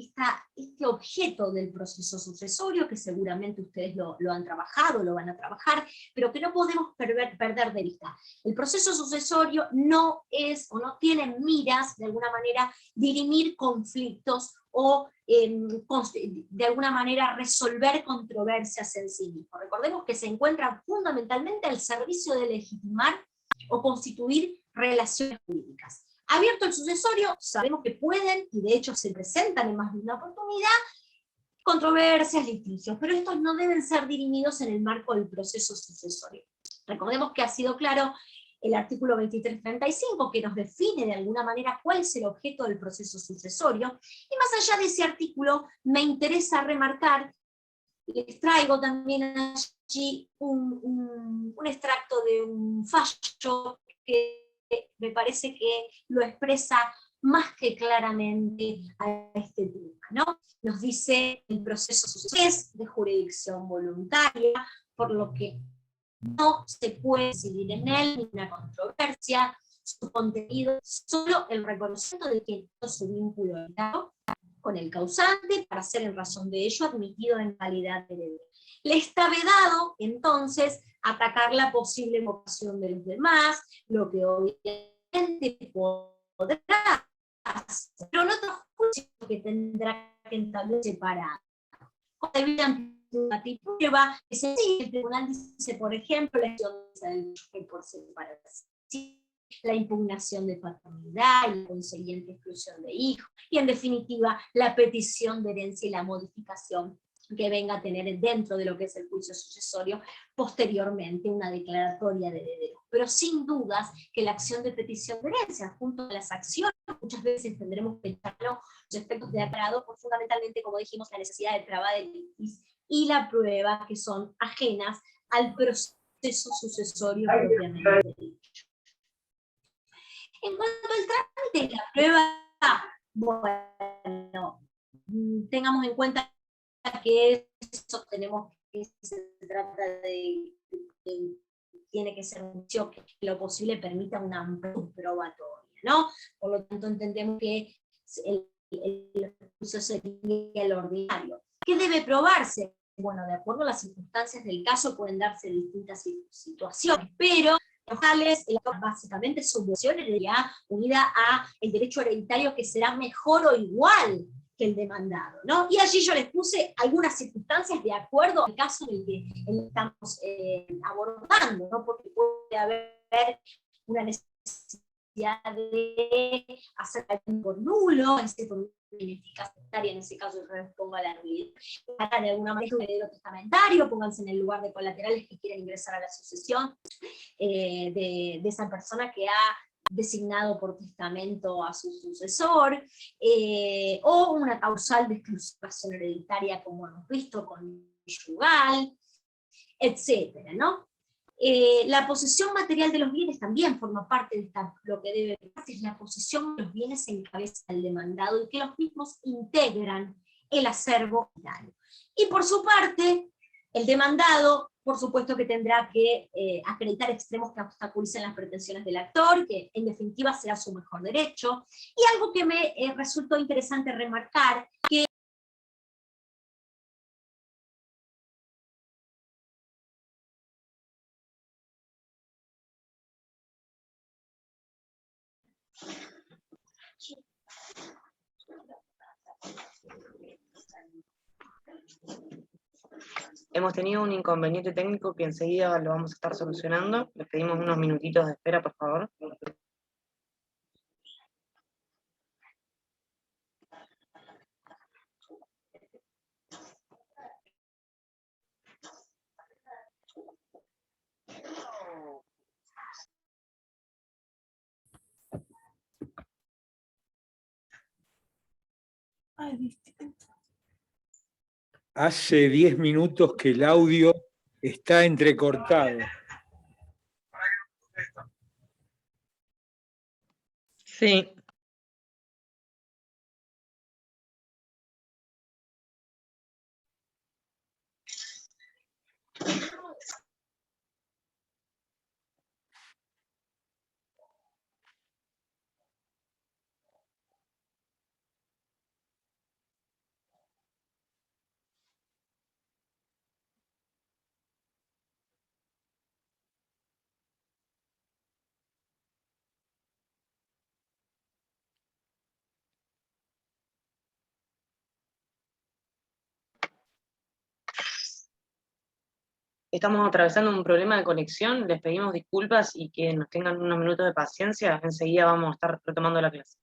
Speaker 5: este objeto del proceso sucesorio, que seguramente ustedes lo han trabajado, lo van a trabajar, pero que no podemos perder de vista. El proceso sucesorio no es o no tiene miras, de alguna manera, dirimir conflictos o de alguna manera resolver controversias en sí mismo. Recordemos que se encuentra fundamentalmente al servicio de legitimar o constituir relaciones jurídicas. Abierto el sucesorio, sabemos que pueden, y de hecho se presentan en más de una oportunidad, controversias, litigios, pero estos no deben ser dirimidos en el marco del proceso sucesorio. Recordemos que ha sido claro el artículo 2335, que nos define de alguna manera cuál es el objeto del proceso sucesorio, y más allá de ese artículo me interesa remarcar, les traigo también allí un extracto de un fallo que me parece que lo expresa más que claramente a este tema, ¿no? Nos dice el proceso sucesorio es de jurisdicción voluntaria, por lo que no se puede decidir en él ninguna controversia, su contenido es solo el reconocimiento de que su vínculo con el causante para ser en razón de ello admitido en calidad de heredero. Le está vedado, entonces, atacar la posible vocación de los demás, lo que obviamente podrá hacer, pero no otro juicio que tendrá que establecer separado. Con debida prueba, que se sigue, el tribunal dice, por ejemplo, la acción del por separación, la impugnación de paternidad y la consiguiente exclusión de hijos, y en definitiva la petición de herencia y la modificación que venga a tener dentro de lo que es el juicio sucesorio posteriormente una declaratoria de heredero. Pero sin dudas que la acción de petición de herencia junto a las acciones, muchas veces tendremos que pensarlo, los efectos de aclarado, pues fundamentalmente, como dijimos, la necesidad de traba de litis y la prueba, que son ajenas al proceso sucesorio propiamente dicho. En cuanto al trámite de la prueba, bueno, tengamos en cuenta que eso tenemos que se trata de tiene que ser un juicio que lo posible permita una amplia probatoria, ¿no? Por lo tanto entendemos que el juicio sería el ordinario. ¿Qué debe probarse? Bueno, de acuerdo a las circunstancias del caso pueden darse distintas situaciones, pero básicamente subvención hereditaria unida a el derecho hereditario que será mejor o igual que el demandado, ¿no? Y allí yo les puse algunas circunstancias de acuerdo al caso en el que estamos abordando, ¿no? Porque puede haber una necesidad de hacer algo por nulo, por en ese caso yo pongo la nulidad, de alguna manera un heredero testamentario, pónganse en el lugar de colaterales que quieren ingresar a la sucesión de esa persona que ha designado por testamento a su sucesor, o una causal de exclusión hereditaria, como hemos visto, conyugal, etcétera, ¿no? La posesión material de los bienes también forma parte de lo que debe pasar, es la posesión de los bienes en cabeza del demandado y que los mismos integran el acervo hereditario. Y por su parte, el demandado, por supuesto que tendrá que acreditar extremos que obstaculicen las pretensiones del actor, que en definitiva será su mejor derecho. Y algo que me resultó interesante remarcar, que
Speaker 3: Hemos tenido un inconveniente técnico que enseguida lo vamos a estar solucionando. Les pedimos unos minutitos de espera, por favor.
Speaker 2: Hace 10 minutos que el audio está entrecortado.
Speaker 3: Sí. Estamos atravesando un problema de conexión, les pedimos disculpas y que nos tengan unos minutos de paciencia, enseguida vamos a estar retomando la clase.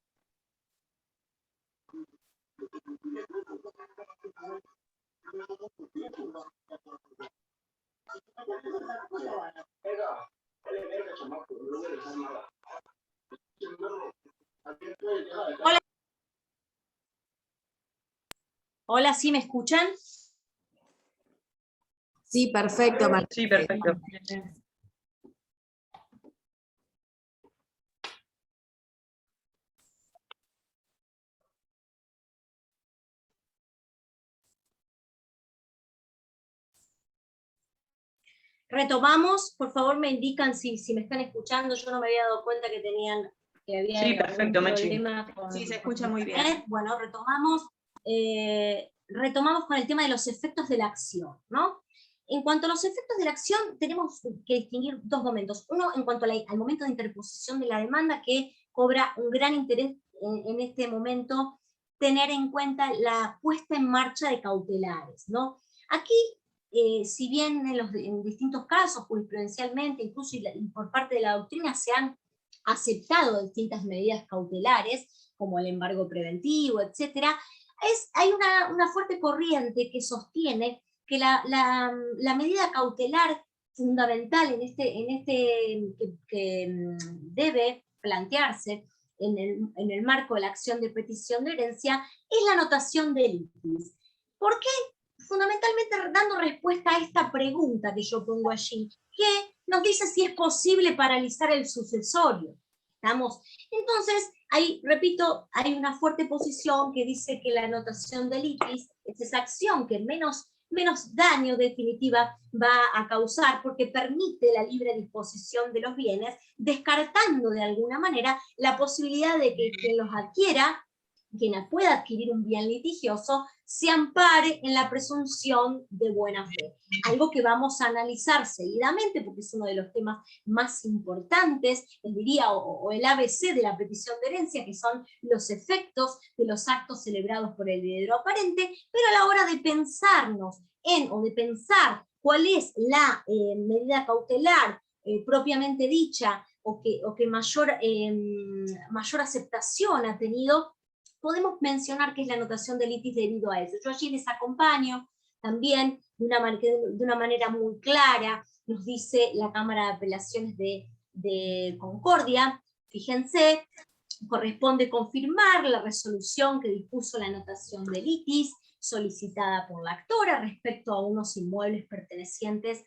Speaker 5: Hola. Hola, ¿sí me escuchan?
Speaker 6: Sí, perfecto, Marta.
Speaker 3: Sí, perfecto.
Speaker 5: Retomamos, por favor me indican si me están escuchando, yo no me había dado cuenta que había
Speaker 3: Sí, perfecto,
Speaker 5: algún
Speaker 3: Mechi.
Speaker 5: problema con...
Speaker 6: Sí, se escucha muy bien.
Speaker 5: Bueno, retomamos con el tema de los efectos de la acción, ¿no? En cuanto a los efectos de la acción, tenemos que distinguir dos momentos. Uno, en cuanto al momento de interposición de la demanda, que cobra un gran interés en este momento, tener en cuenta la puesta en marcha de cautelares, ¿no? Aquí, si bien en distintos casos, jurisprudencialmente, incluso y por parte de la doctrina, se han aceptado distintas medidas cautelares, como el embargo preventivo, etcétera, hay una fuerte corriente que sostiene que la medida cautelar fundamental que debe plantearse en el marco de la acción de petición de herencia es la anotación del litis. ¿Por qué? Fundamentalmente dando respuesta a esta pregunta que yo pongo allí, que nos dice si es posible paralizar el sucesorio. ¿Estamos? Entonces, repito, hay una fuerte posición que dice que la anotación del litis es esa acción que menos daño definitiva va a causar porque permite la libre disposición de los bienes, descartando de alguna manera la posibilidad de que quien los adquiera, quien pueda adquirir un bien litigioso, se ampare en la presunción de buena fe. Algo que vamos a analizar seguidamente, porque es uno de los temas más importantes, diría, o el ABC de la petición de herencia, que son los efectos de los actos celebrados por el heredero aparente, pero a la hora de pensarnos o de pensar cuál es la medida cautelar propiamente dicha, o que mayor aceptación ha tenido, podemos mencionar que es la anotación del litis debido a eso. Yo allí les acompaño también de una manera muy clara, nos dice la Cámara de Apelaciones de Concordia, fíjense, corresponde confirmar la resolución que dispuso la anotación del litis solicitada por la actora respecto a unos inmuebles pertenecientes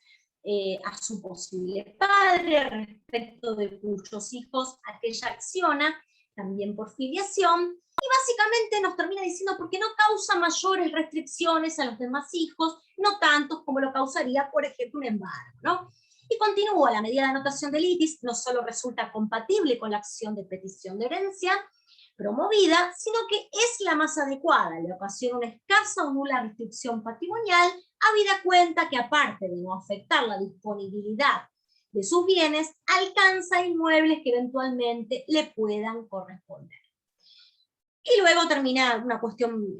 Speaker 5: a su posible padre, respecto de cuyos hijos aquella acciona, también por filiación, y básicamente nos termina diciendo porque no causa mayores restricciones a los demás hijos, no tantos como lo causaría, por ejemplo, un embargo, ¿no? Y continúa, la medida de anotación del litis no solo resulta compatible con la acción de petición de herencia promovida, sino que es la más adecuada, le ocasiona una escasa o nula restricción patrimonial, habida cuenta que aparte de no afectar la disponibilidad de sus bienes, alcanza inmuebles que eventualmente le puedan corresponder. Y luego termina una cuestión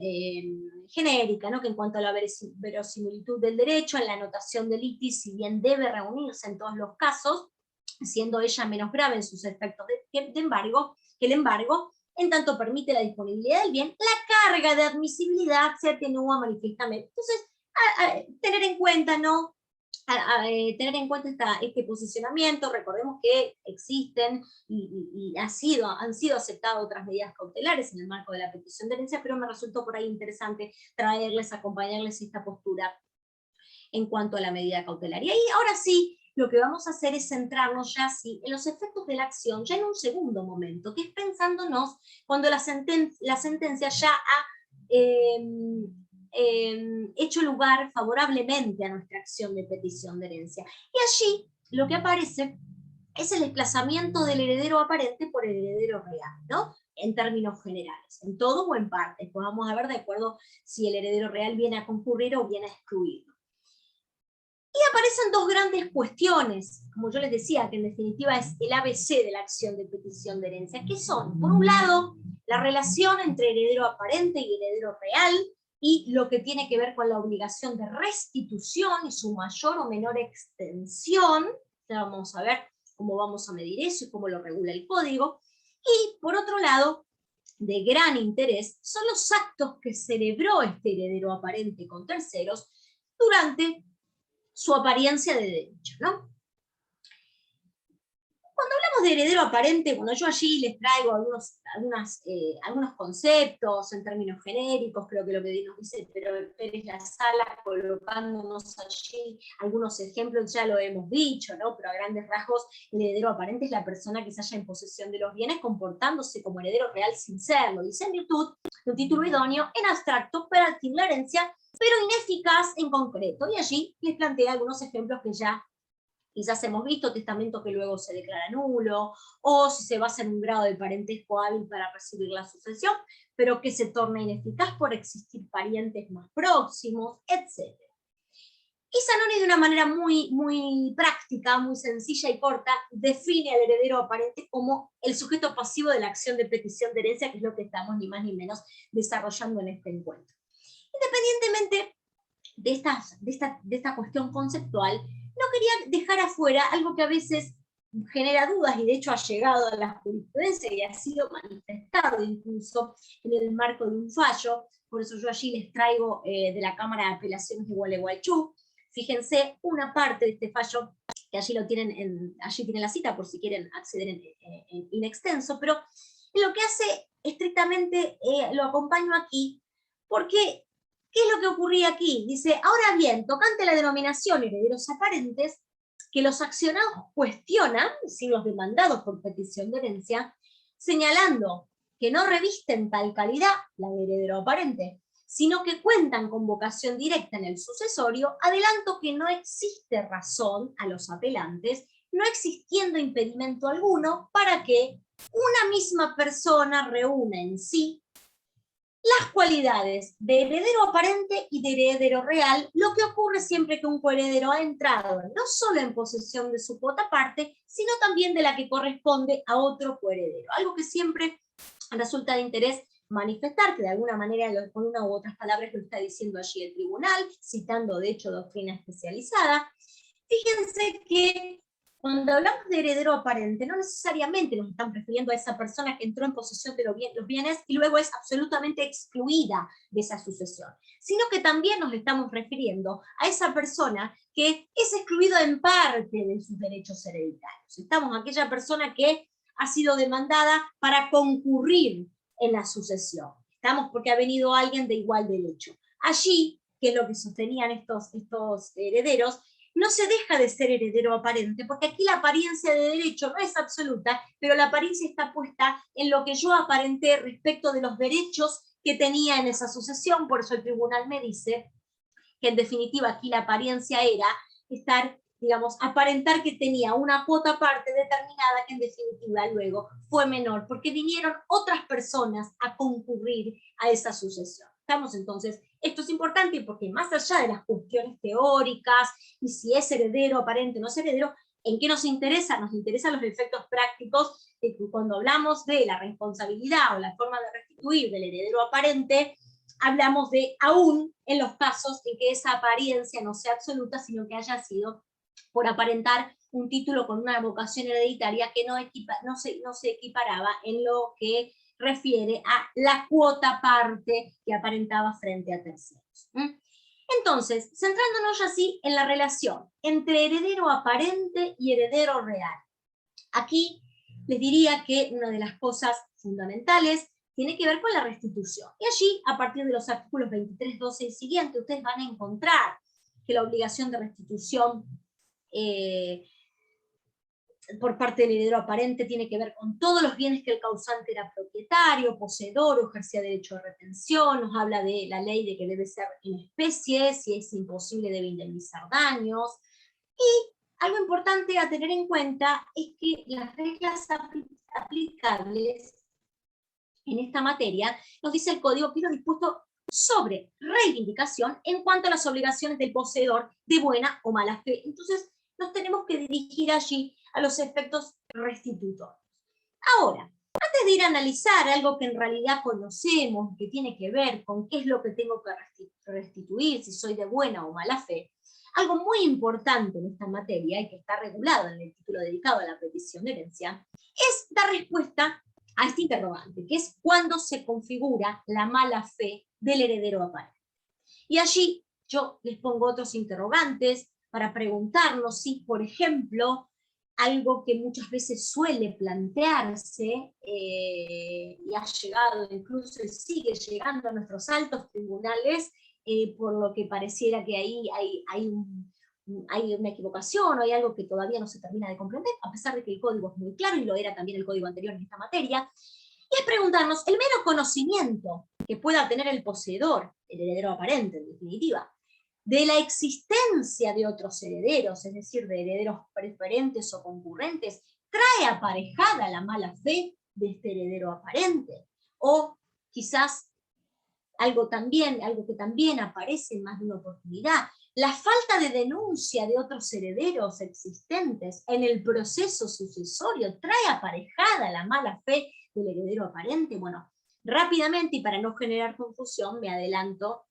Speaker 5: genérica, ¿no? Que en cuanto a la verosimilitud del derecho, en la anotación del litis, si bien debe reunirse en todos los casos, siendo ella menos grave en sus efectos de embargo, que el embargo, en tanto permite la disponibilidad del bien, la carga de admisibilidad se atenúa manifiestamente. Entonces, tener en cuenta, ¿no? Tener en cuenta este posicionamiento. Recordemos que existen y han sido aceptadas otras medidas cautelares en el marco de la petición de herencia, pero me resultó por ahí interesante acompañarles esta postura en cuanto a la medida cautelar. Y ahí, ahora sí, lo que vamos a hacer es centrarnos ya sí en los efectos de la acción, ya en un segundo momento, que es pensándonos cuando la sentencia ya ha hecho lugar favorablemente a nuestra acción de petición de herencia. Y allí lo que aparece es el desplazamiento del heredero aparente por el heredero real, ¿no? En términos generales, en todo o en parte. Pues vamos a ver de acuerdo si el heredero real viene a concurrir o viene a excluirlo. Y aparecen dos grandes cuestiones, como yo les decía, que en definitiva es el ABC de la acción de petición de herencia, que son, por un lado, la relación entre heredero aparente y heredero real, y lo que tiene que ver con la obligación de restitución y su mayor o menor extensión. Ya vamos a ver cómo vamos a medir eso y cómo lo regula el código. Y por otro lado, de gran interés, son los actos que celebró este heredero aparente con terceros durante su apariencia de derecho, ¿no? Cuando hablamos de heredero aparente, cuando yo allí les traigo algunos conceptos en términos genéricos, creo que lo que nos dice Pérez La Sala, colocándonos allí algunos ejemplos, ya lo hemos dicho, ¿no? Pero a grandes rasgos, el heredero aparente es la persona que se halla en posesión de los bienes comportándose como heredero real sin serlo, dice en virtud de un título idóneo en abstracto para adquirir la herencia, pero ineficaz en concreto. Y allí les planteé algunos ejemplos que ya quizás hemos visto, testamento que luego se declara nulo, o si se basa en un grado de parentesco hábil para recibir la sucesión, pero que se torna ineficaz por existir parientes más próximos, etc. Y Zanoni, de una manera muy práctica, muy sencilla y corta, define al heredero aparente como el sujeto pasivo de la acción de petición de herencia, que es lo que estamos ni más ni menos desarrollando en este encuentro. Independientemente de esta cuestión conceptual, no quería dejar afuera algo que a veces genera dudas y de hecho ha llegado a la jurisprudencia y ha sido manifestado incluso en el marco de un fallo. Por eso yo allí les traigo de la Cámara de Apelaciones de Gualeguaychú. Fíjense una parte de este fallo, que allí lo tienen, allí tienen la cita por si quieren acceder en extenso, pero lo que hace estrictamente, lo acompaño aquí, porque ¿qué es lo que ocurría aquí? Dice, ahora bien, tocante a la denominación herederos aparentes, que los accionados cuestionan, si los demandados por petición de herencia, señalando que no revisten tal calidad, la de heredero aparente, sino que cuentan con vocación directa en el sucesorio, adelanto que no existe razón a los apelantes, no existiendo impedimento alguno para que una misma persona reúna en sí las cualidades de heredero aparente y de heredero real, lo que ocurre siempre que un coheredero ha entrado no solo en posesión de su cuota parte, sino también de la que corresponde a otro coheredero. Algo que siempre resulta de interés manifestar, que de alguna manera, con una u otras palabras, lo está diciendo allí el tribunal, citando de hecho doctrina especializada. Fíjense que cuando hablamos de heredero aparente, no necesariamente nos están refiriendo a esa persona que entró en posesión de los bienes y luego es absolutamente excluida de esa sucesión, sino que también nos estamos refiriendo a esa persona que es excluida en parte de sus derechos hereditarios. Estamos aquella persona que ha sido demandada para concurrir en la sucesión. Estamos porque ha venido alguien de igual derecho. Allí, que es lo que sostenían estos herederos, no se deja de ser heredero aparente, porque aquí la apariencia de derecho no es absoluta, pero la apariencia está puesta en lo que yo aparenté respecto de los derechos que tenía en esa sucesión. Por eso el tribunal me dice que en definitiva aquí la apariencia era aparentar que tenía una cuota parte determinada que en definitiva luego fue menor, porque vinieron otras personas a concurrir a esa sucesión. ¿Estamos? Entonces, esto es importante porque más allá de las cuestiones teóricas, y si es heredero aparente o no es heredero, ¿en qué nos interesa? Nos interesan los efectos prácticos de que cuando hablamos de la responsabilidad o la forma de restituir del heredero aparente, hablamos de aún en los casos en que esa apariencia no sea absoluta, sino que haya sido por aparentar un título con una vocación hereditaria que no se equiparaba en lo que refiere a la cuota parte que aparentaba frente a terceros. Entonces, centrándonos ya así en la relación entre heredero aparente y heredero real. Aquí les diría que una de las cosas fundamentales tiene que ver con la restitución. Y allí, a partir de los artículos 23, 12 y siguientes, ustedes van a encontrar que la obligación de restitución por parte del heredero aparente tiene que ver con todos los bienes que el causante era propietario, poseedor o ejercía derecho de retención. Nos habla de la ley de que debe ser en especie, si es imposible debe indemnizar daños. Y algo importante a tener en cuenta es que las reglas aplicables en esta materia, nos dice el Código, quedó dispuesto sobre reivindicación en cuanto a las obligaciones del poseedor de buena o mala fe. Entonces, nos tenemos que dirigir allí a los efectos restitutorios. Ahora, antes de ir a analizar algo que en realidad conocemos, que tiene que ver con qué es lo que tengo que restituir, si soy de buena o mala fe, algo muy importante en esta materia, y que está regulado en el título dedicado a la petición de herencia, es dar respuesta a este interrogante, que es cuándo se configura la mala fe del heredero aparente. Y allí yo les pongo otros interrogantes para preguntarnos si, por ejemplo, algo que muchas veces suele plantearse y ha llegado incluso y sigue llegando a nuestros altos tribunales, por lo que pareciera que ahí hay una equivocación o hay algo que todavía no se termina de comprender, a pesar de que el código es muy claro y lo era también el código anterior en esta materia, y es preguntarnos el mero conocimiento que pueda tener el poseedor, el heredero aparente en definitiva, de la existencia de otros herederos, es decir, de herederos preferentes o concurrentes, trae aparejada la mala fe de este heredero aparente, o quizás algo que también aparece en más de una oportunidad, la falta de denuncia de otros herederos existentes en el proceso sucesorio trae aparejada la mala fe del heredero aparente. Bueno, rápidamente y para no generar confusión me adelanto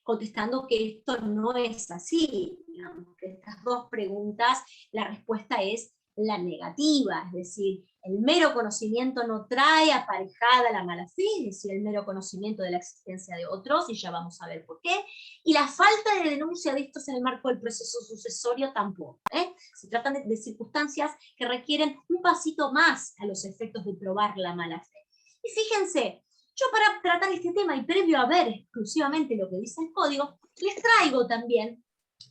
Speaker 5: contestando que esto no es así. Digamos que estas dos preguntas, la respuesta es la negativa, es decir, el mero conocimiento no trae aparejada la mala fe, es decir, el mero conocimiento de la existencia de otros, y ya vamos a ver por qué, y la falta de denuncia de estos en el marco del proceso sucesorio tampoco. Se tratan de circunstancias que requieren un pasito más a los efectos de probar la mala fe. Y fíjense, yo para tratar este tema y previo a ver exclusivamente lo que dice el código, les traigo también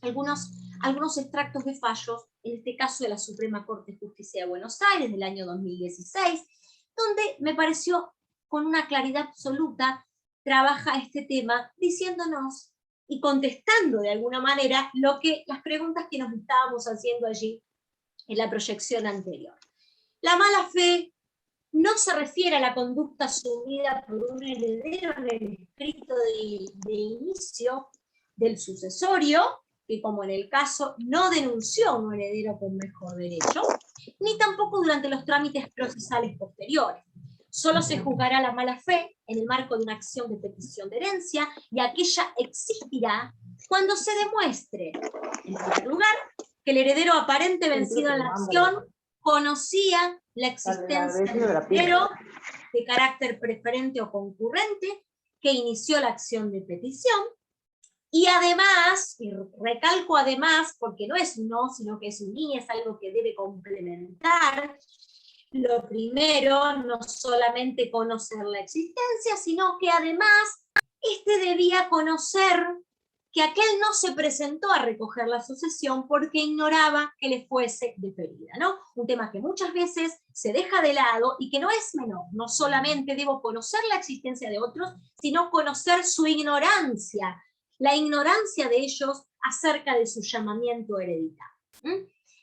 Speaker 5: algunos extractos de fallos, en este caso de la Suprema Corte de Justicia de Buenos Aires del año 2016, donde me pareció con una claridad absoluta trabaja este tema diciéndonos y contestando de alguna manera las preguntas que nos estábamos haciendo allí en la proyección anterior. La mala fe no se refiere a la conducta asumida por un heredero en el escrito de inicio del sucesorio, que como en el caso no denunció a un heredero con mejor derecho, ni tampoco durante los trámites procesales posteriores. Solo se juzgará la mala fe en el marco de una acción de petición de herencia, y aquella existirá cuando se demuestre, en primer lugar, que el heredero aparente vencido en la acción conocía la existencia del heredero de carácter preferente o concurrente que inició la acción de petición, y además, y recalco además, porque no es un no, sino que es un ni, es algo que debe complementar, lo primero, no solamente conocer la existencia, sino que además debía conocer que aquel no se presentó a recoger la sucesión porque ignoraba que le fuese deferida, ¿no? Un tema que muchas veces se deja de lado y que no es menor. No solamente debo conocer la existencia de otros, sino conocer su ignorancia, la ignorancia de ellos acerca de su llamamiento hereditario.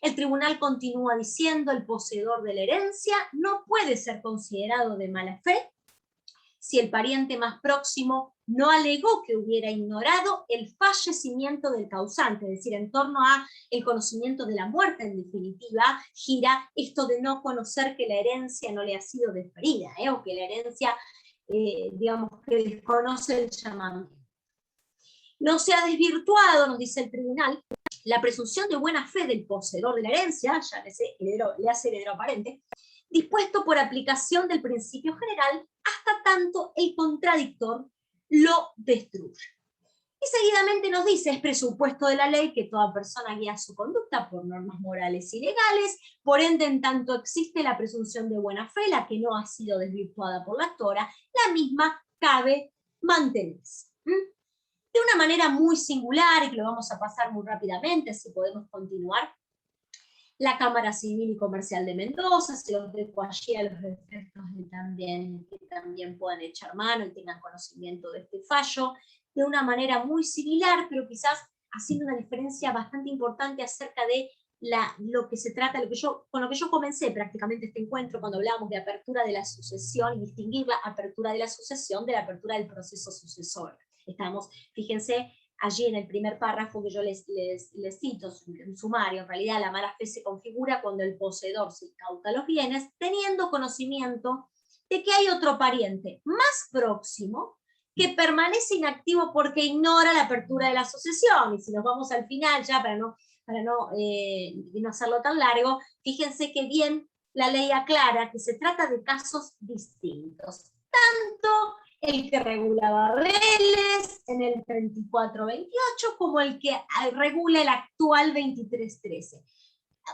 Speaker 5: El tribunal continúa diciendo: el poseedor de la herencia no puede ser considerado de mala fe si el pariente más próximo no alegó que hubiera ignorado el fallecimiento del causante, es decir, en torno a el conocimiento de la muerte, en definitiva, gira esto de no conocer que la herencia no le ha sido deferida, o que la herencia, digamos, que desconoce el llamamiento. No se ha desvirtuado, nos dice el tribunal, la presunción de buena fe del poseedor de la herencia, ya le hace heredero aparente, dispuesto por aplicación del principio general, hasta tanto el contradictor lo destruya. Y seguidamente nos dice, es presupuesto de la ley que toda persona guía su conducta por normas morales y legales, por ende, en tanto existe la presunción de buena fe, la que no ha sido desvirtuada por la actora, la misma cabe mantenerse. De una manera muy singular, y que lo vamos a pasar muy rápidamente, si podemos continuar, la Cámara Civil y Comercial de Mendoza, se los dejo allí a los efectos que también puedan echar mano y tengan conocimiento de este fallo, de una manera muy similar, pero quizás haciendo una diferencia bastante importante acerca de lo que se trata, con lo que yo comencé prácticamente este encuentro cuando hablábamos de apertura de la sucesión y distinguir la apertura de la sucesión de la apertura del proceso sucesorio. Estamos, fíjense, allí en el primer párrafo que yo les cito, un sumario, en realidad la mala fe se configura cuando el poseedor se incauta los bienes, teniendo conocimiento de que hay otro pariente más próximo que permanece inactivo porque ignora la apertura de la sucesión. Y si nos vamos al final, ya para no hacerlo tan largo, fíjense que bien la ley aclara que se trata de casos distintos. Tanto el que regulaba Vélez en el 3428 como el que regula el actual 2313,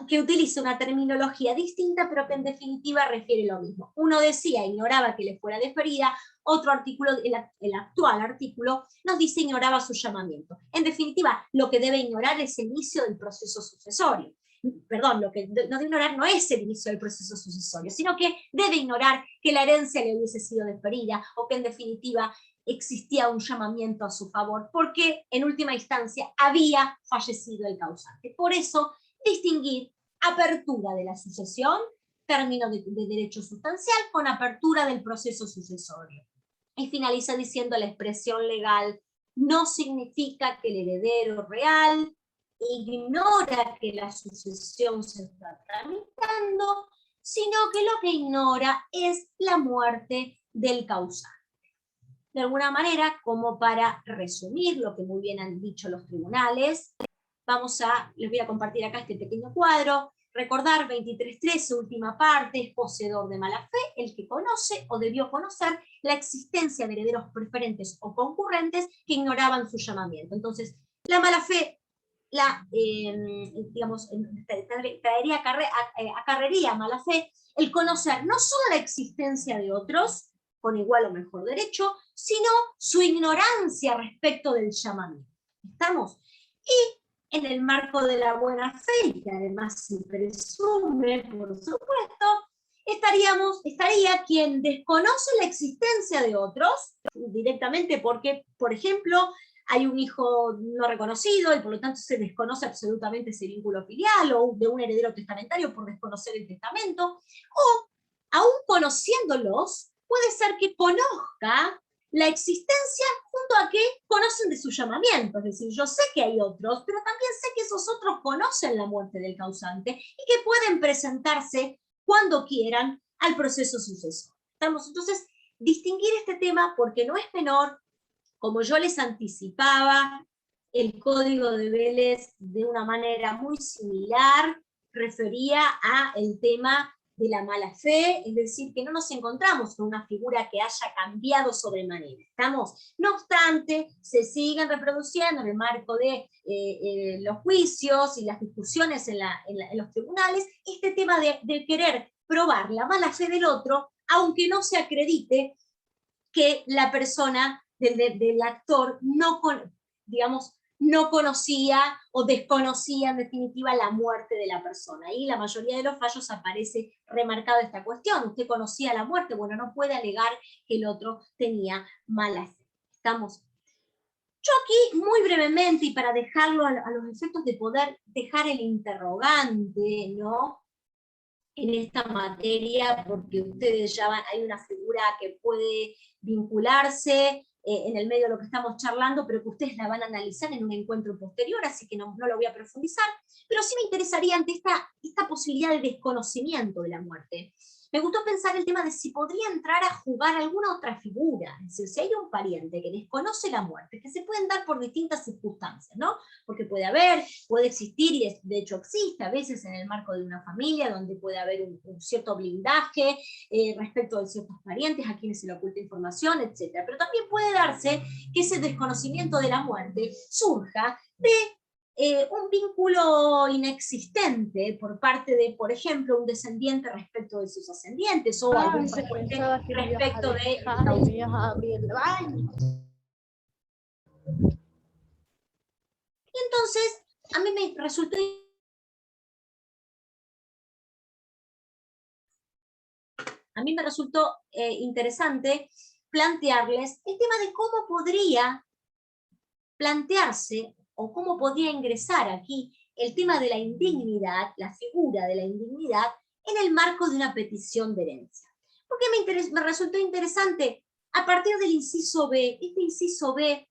Speaker 5: que utiliza una terminología distinta, pero que en definitiva refiere lo mismo. Uno decía, ignoraba que le fuera deferida, otro artículo, el actual artículo, nos dice ignoraba su llamamiento. En definitiva, lo que debe ignorar es el inicio del proceso sucesorio. Perdón, lo que no debe ignorar no es el inicio del proceso sucesorio, sino que debe ignorar que la herencia le hubiese sido deferida, o que en definitiva existía un llamamiento a su favor, porque en última instancia había fallecido el causante. Por eso, distinguir apertura de la sucesión, término de derecho sustancial, con apertura del proceso sucesorio. Y finaliza diciendo la expresión legal no significa que el heredero real ignora que la sucesión se está tramitando, sino que lo que ignora es la muerte del causante. De alguna manera, como para resumir lo que muy bien han dicho los tribunales, les voy a compartir acá este pequeño cuadro. Recordar 23.13, última parte, es poseedor de mala fe el que conoce o debió conocer la existencia de herederos preferentes o concurrentes que ignoraban su llamamiento. Entonces, la mala fe acarrearía mala fe el conocer no solo la existencia de otros, con igual o mejor derecho, sino su ignorancia respecto del llamamiento. ¿Estamos? Y en el marco de la buena fe, y que además se presume, por supuesto, estaría quien desconoce la existencia de otros, directamente porque, por ejemplo, hay un hijo no reconocido y por lo tanto se desconoce absolutamente ese vínculo filial, o de un heredero testamentario por desconocer el testamento, o aún conociéndolos, puede ser que conozca la existencia junto a que conocen de su llamamiento. Es decir, yo sé que hay otros, pero también sé que esos otros conocen la muerte del causante y que pueden presentarse cuando quieran al proceso sucesorio. Entonces, distinguir este tema porque no es menor. Como yo les anticipaba, el Código de Vélez de una manera muy similar refería a el tema de la mala fe, es decir, que no nos encontramos con una figura que haya cambiado sobremanera. No obstante, se siguen reproduciendo en el marco de los juicios y las discusiones en los tribunales, este tema de querer probar la mala fe del otro, aunque no se acredite que la persona del actor no conocía o desconocía en definitiva la muerte de la persona. Y la mayoría de los fallos aparece remarcado esta cuestión. Usted conocía la muerte, bueno, no puede alegar que el otro tenía mala fe. ¿Estamos? Yo aquí, muy brevemente, y para dejarlo a los efectos de poder dejar el interrogante, ¿no? en esta materia, porque ustedes ya hay una figura que puede vincularse en el medio de lo que estamos charlando, pero que ustedes la van a analizar en un encuentro posterior, así que no lo voy a profundizar, pero sí me interesaría ante esta posibilidad de desconocimiento de la muerte. Me gustó pensar el tema de si podría entrar a jugar alguna otra figura, es decir, si hay un pariente que desconoce la muerte, que se pueden dar por distintas circunstancias, ¿no? Porque puede existir, y de hecho existe a veces en el marco de una familia, donde puede haber un cierto blindaje respecto de ciertos parientes a quienes se le oculta información, etc. Pero también puede darse que ese desconocimiento de la muerte surja de un vínculo inexistente por parte de, por ejemplo, un descendiente respecto de sus ascendientes, o algún pariente respecto de... Y entonces, a mí me resultó interesante plantearles el tema de cómo podría plantearse o cómo podría ingresar aquí el tema de la indignidad, la figura de la indignidad, en el marco de una petición de herencia. ¿Por qué me resultó interesante? A partir del inciso B, este inciso B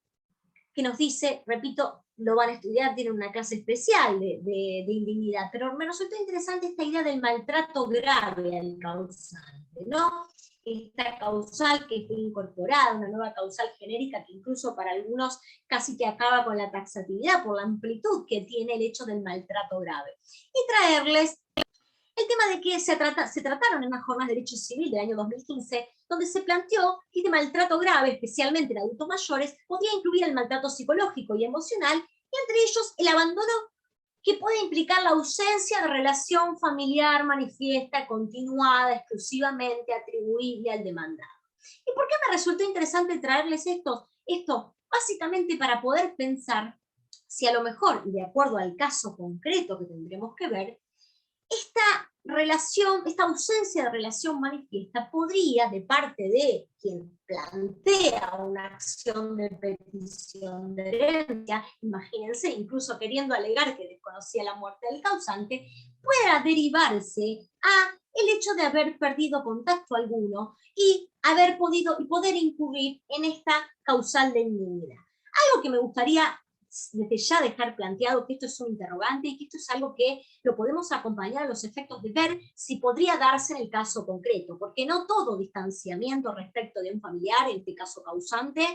Speaker 5: que nos dice, repito, lo van a estudiar, tienen una clase especial de indignidad, pero me resultó interesante esta idea del maltrato grave al causante, ¿no? Esta causal que fue incorporada, una nueva causal genérica que incluso para algunos casi que acaba con la taxatividad por la amplitud que tiene el hecho del maltrato grave. Y traerles el tema de que se trataron en una jornada de derecho civil del año 2015, donde se planteó que este maltrato grave, especialmente en adultos mayores, podía incluir el maltrato psicológico y emocional, y entre ellos el abandono que puede implicar la ausencia de relación familiar manifiesta, continuada, exclusivamente atribuible al demandado. ¿Y por qué me resultó interesante traerles esto? Básicamente para poder pensar si a lo mejor, y de acuerdo al caso concreto que tendremos que ver, esta ausencia de relación manifiesta podría, de parte de quien plantea una acción de petición de herencia, imagínense, incluso queriendo alegar que desconocía la muerte del causante, pueda derivarse a el hecho de haber perdido contacto alguno y poder incurrir en esta causal de indignidad. Algo que me gustaría desde ya dejar planteado que esto es un interrogante y que esto es algo que lo podemos acompañar a los efectos de ver si podría darse en el caso concreto, porque no todo distanciamiento respecto de un familiar, en este caso causante,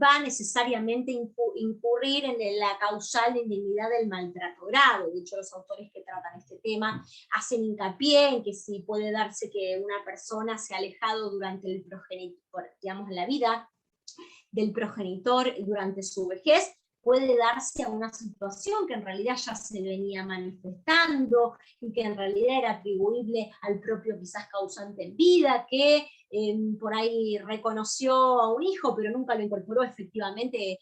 Speaker 5: va necesariamente a incurrir en la causal de indignidad del maltrato grave. De hecho, los autores que tratan este tema hacen hincapié en que si puede darse que una persona se ha alejado durante el progenitor, digamos, la vida del progenitor durante su vejez, puede darse a una situación que en realidad ya se venía manifestando y que en realidad era atribuible al propio quizás causante en vida, que por ahí reconoció a un hijo, pero nunca lo incorporó efectivamente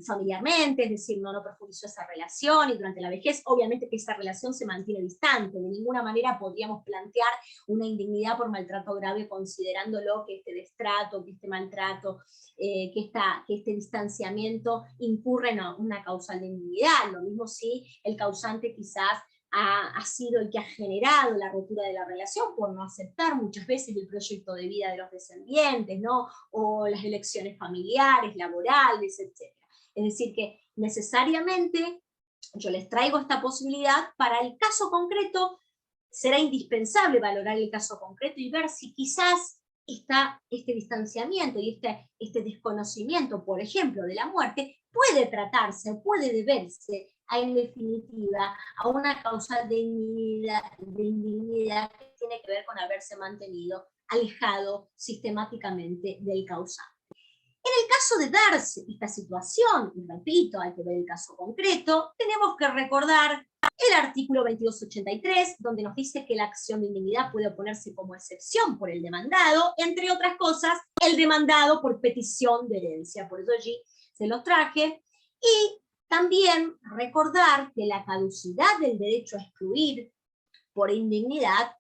Speaker 5: familiarmente, es decir, no profundizó esa relación, y durante la vejez obviamente que esa relación se mantiene distante. De ninguna manera podríamos plantear una indignidad por maltrato grave considerándolo que este destrato, que este maltrato, que este distanciamiento incurre en una causal de indignidad. Lo mismo si el causante quizás ha sido el que ha generado la rotura de la relación por no aceptar muchas veces el proyecto de vida de los descendientes, ¿no? O las elecciones familiares, laborales, etc. Es decir, que necesariamente yo les traigo esta posibilidad. Para el caso concreto será indispensable valorar el caso concreto y ver si quizás este distanciamiento y este desconocimiento, por ejemplo, de la muerte, puede tratarse, puede deberse en definitiva a una causal de indignidad que tiene que ver con haberse mantenido alejado sistemáticamente del causante. En el caso de darse esta situación, y repito, hay que ver el caso concreto, tenemos que recordar el artículo 2283, donde nos dice que la acción de indignidad puede oponerse como excepción por el demandado, entre otras cosas, el demandado por petición de herencia. Por eso allí se los traje. Y también recordar que la caducidad del derecho a excluir por indignidad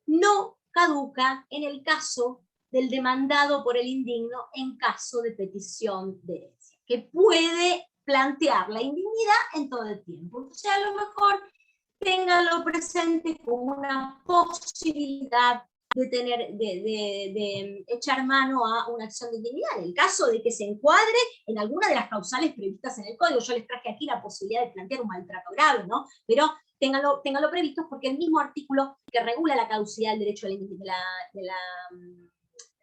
Speaker 5: no caduca en el caso del demandado por el indigno en caso de petición de herencia, que puede plantear la indignidad en todo el tiempo. O sea, a lo mejor ténganlo presente como una posibilidad de echar mano a una acción de indignidad, en el caso de que se encuadre en alguna de las causales previstas en el código. Yo les traje aquí la posibilidad de plantear un maltrato grave, ¿no? Pero ténganlo previsto, porque el mismo artículo que regula la causalidad del derecho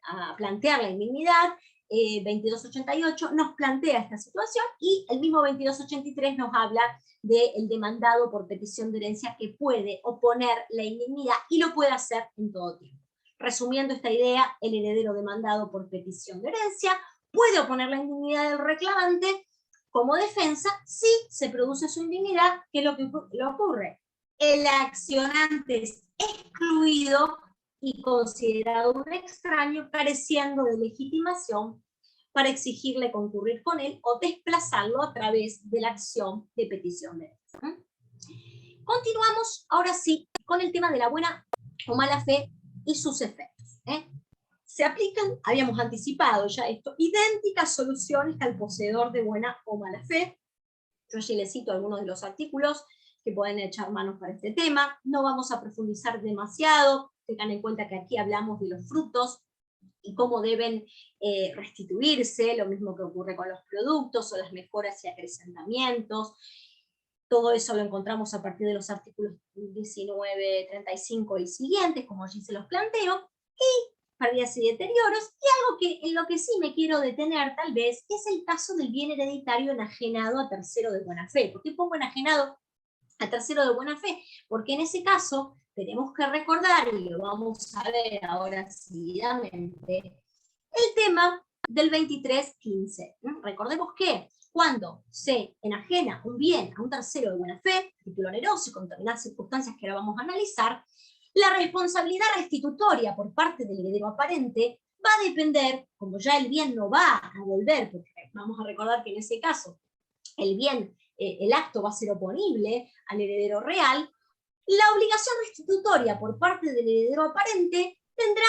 Speaker 5: a plantear la indignidad, 2288, nos plantea esta situación, y el mismo 2283 nos habla del demandado por petición de herencia que puede oponer la indignidad y lo puede hacer en todo tiempo. Resumiendo esta idea, el heredero demandado por petición de herencia puede oponer la indignidad del reclamante como defensa si se produce su indignidad. ¿Qué es lo que le ocurre? El accionante es excluido y considerado un extraño, careciendo de legitimación para exigirle concurrir con él o desplazarlo a través de la acción de petición de herencia. Continuamos ahora sí con el tema de la buena o mala fe y sus efectos. Se aplican, habíamos anticipado ya esto, idénticas soluciones al poseedor de buena o mala fe. Yo allí les cito algunos de los artículos que pueden echar manos para este tema. No vamos a profundizar demasiado. Tengan en cuenta que aquí hablamos de los frutos y cómo deben restituirse, lo mismo que ocurre con los productos o las mejoras y acrecentamientos. Todo eso lo encontramos a partir de los artículos 19, 35 y siguientes, como allí se los planteo, y pérdidas y deterioros. Y algo que en lo que sí me quiero detener tal vez es el caso del bien hereditario enajenado a tercero de buena fe. ¿Por qué pongo enajenado a tercero de buena fe? Porque en ese caso tenemos que recordar, y lo vamos a ver ahora seguidamente, el tema del 2315. Recordemos que cuando se enajena un bien a un tercero de buena fe, título oneroso y con determinadas circunstancias que ahora vamos a analizar, la responsabilidad restitutoria por parte del heredero aparente va a depender, como ya el bien no va a volver, porque vamos a recordar que en ese caso el bien, el acto va a ser oponible al heredero real, la obligación restitutoria por parte del heredero aparente tendrá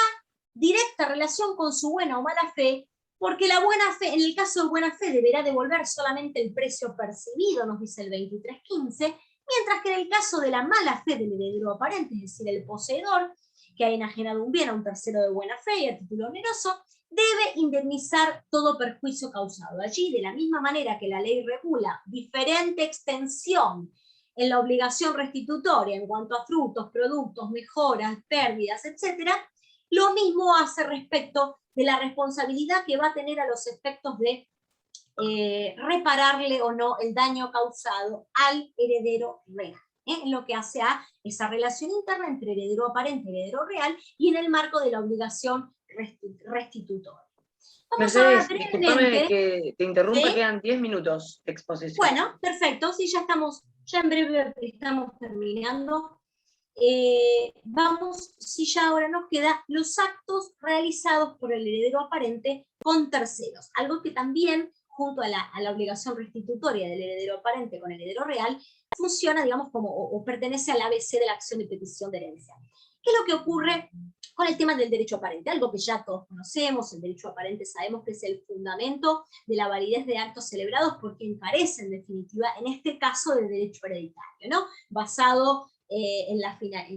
Speaker 5: directa relación con su buena o mala fe, porque la buena fe, en el caso de buena fe, deberá devolver solamente el precio percibido, nos dice el 2315, mientras que en el caso de la mala fe del heredero aparente, es decir, el poseedor, que ha enajenado un bien a un tercero de buena fe y a título oneroso, debe indemnizar todo perjuicio causado. Allí, de la misma manera que la ley regula diferente extensión en la obligación restitutoria en cuanto a frutos, productos, mejoras, pérdidas, etc., lo mismo hace respecto de la responsabilidad que va a tener a los efectos de repararle o no el daño causado al heredero real, en lo que hace a esa relación interna entre heredero aparente y heredero real, y en el marco de la obligación restitutoria. Vamos
Speaker 3: Mercedes,
Speaker 5: a
Speaker 3: discúlpame que te interrumpa,
Speaker 5: ¿sí?
Speaker 3: Quedan 10 minutos de exposición.
Speaker 5: Bueno, perfecto, sí, ya en breve estamos terminando. Vamos, si ya ahora nos queda, los actos realizados por el heredero aparente con terceros, algo que también, junto a la obligación restitutoria del heredero aparente con el heredero real, funciona, digamos, como, o pertenece al ABC de la acción de petición de herencia. ¿Qué es lo que ocurre con el tema del derecho aparente? Algo que ya todos conocemos, el derecho aparente sabemos que es el fundamento de la validez de actos celebrados, porque encarece, en definitiva, en este caso, del derecho hereditario, ¿no? Basado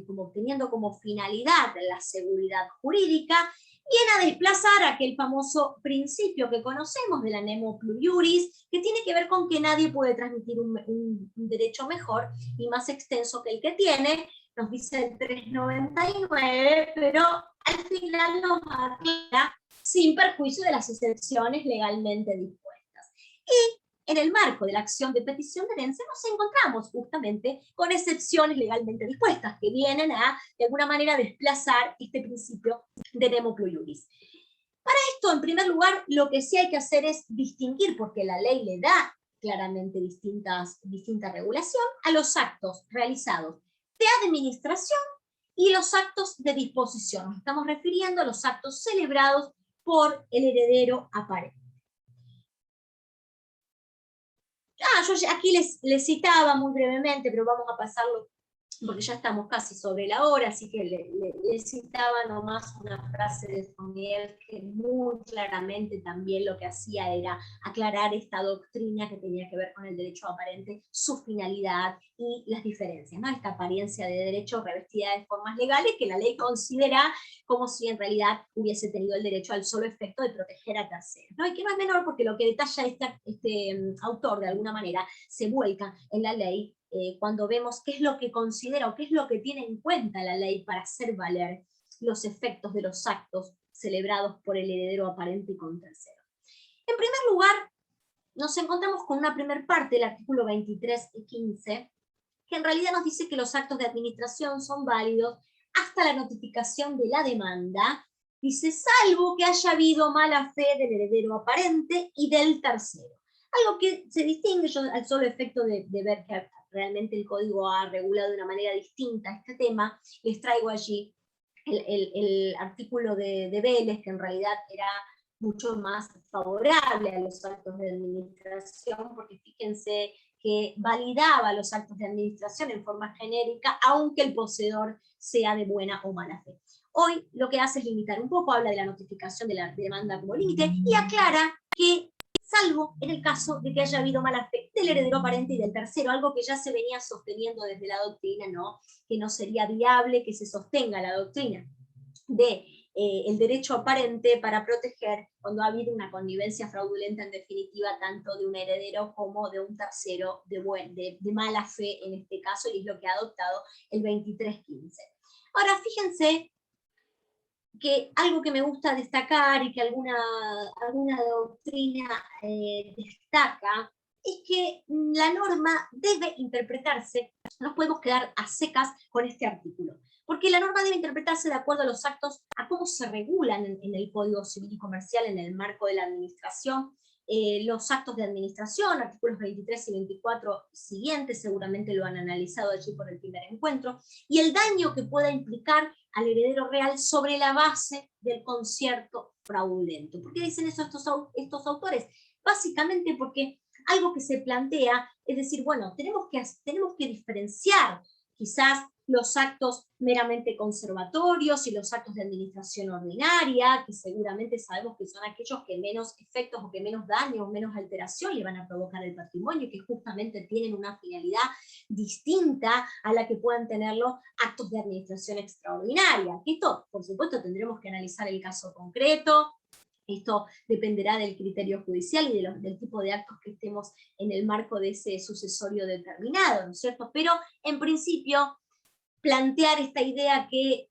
Speaker 5: como teniendo como finalidad la seguridad jurídica, viene a desplazar aquel famoso principio que conocemos de la nemo plus iuris, que tiene que ver con que nadie puede transmitir un derecho mejor y más extenso que el que tiene, nos dice el 399, pero al final nos aclara sin perjuicio de las excepciones legalmente dispuestas. Y en el marco de la acción de petición de herencia nos encontramos justamente con excepciones legalmente dispuestas que vienen a, de alguna manera, desplazar este principio de nemo plus iuris. Para esto, en primer lugar, lo que sí hay que hacer es distinguir, porque la ley le da claramente distinta regulación, a los actos realizados de administración y los actos de disposición. Nos estamos refiriendo a los actos celebrados por el heredero aparente. Yo aquí les citaba muy brevemente, pero vamos a pasarlo porque ya estamos casi sobre la hora, así que le citaba nomás una frase de Fourier que muy claramente también lo que hacía era aclarar esta doctrina que tenía que ver con el derecho aparente, su finalidad y las diferencias, ¿no? Esta apariencia de derecho revestida de formas legales que la ley considera como si en realidad hubiese tenido el derecho al solo efecto de proteger a terceros, ¿no? Y que no es menor porque lo que detalla este autor de alguna manera se vuelca en la ley cuando vemos qué es lo que considera o qué es lo que tiene en cuenta la ley para hacer valer los efectos de los actos celebrados por el heredero aparente y con tercero. En primer lugar, nos encontramos con una primer parte del artículo 23 y 15, que en realidad nos dice que los actos de administración son válidos hasta la notificación de la demanda, dice, salvo que haya habido mala fe del heredero aparente y del tercero. Algo que se distingue, yo al solo efecto de ver que realmente el código ha regulado de una manera distinta este tema, les traigo allí el artículo de Vélez, que en realidad era mucho más favorable a los actos de administración, porque fíjense que validaba los actos de administración en forma genérica, aunque el poseedor sea de buena o mala fe. Hoy lo que hace es limitar un poco, habla de la notificación de la demanda como límite, y aclara que salvo en el caso de que haya habido mala fe del heredero aparente y del tercero, algo que ya se venía sosteniendo desde la doctrina, ¿no? Que no sería viable que se sostenga la doctrina de el derecho aparente para proteger cuando ha habido una connivencia fraudulenta, en definitiva, tanto de un heredero como de un tercero de mala fe en este caso, y es lo que ha adoptado el 2315. Ahora, fíjense que algo que me gusta destacar y que alguna doctrina destaca, es que la norma debe interpretarse, no podemos quedar a secas con este artículo, porque la norma debe interpretarse de acuerdo a los actos, a cómo se regulan en el Código Civil y Comercial en el marco de la administración, los actos de administración, artículos 23 y 24 siguientes, seguramente lo han analizado allí por el primer encuentro, y el daño que pueda implicar al heredero real sobre la base del concierto fraudulento. ¿Por qué dicen eso estos autores? Básicamente porque algo que se plantea es decir, bueno, tenemos que diferenciar quizás los actos meramente conservatorios y los actos de administración ordinaria, que seguramente sabemos que son aquellos que menos efectos o que menos daño o menos alteración le van a provocar al patrimonio, que justamente tienen una finalidad distinta a la que puedan tenerlo actos de administración extraordinaria. Esto, por supuesto, tendremos que analizar el caso concreto. Esto dependerá del criterio judicial y del tipo de actos que estemos en el marco de ese sucesorio determinado, ¿no es cierto? Pero, en principio, plantear esta idea que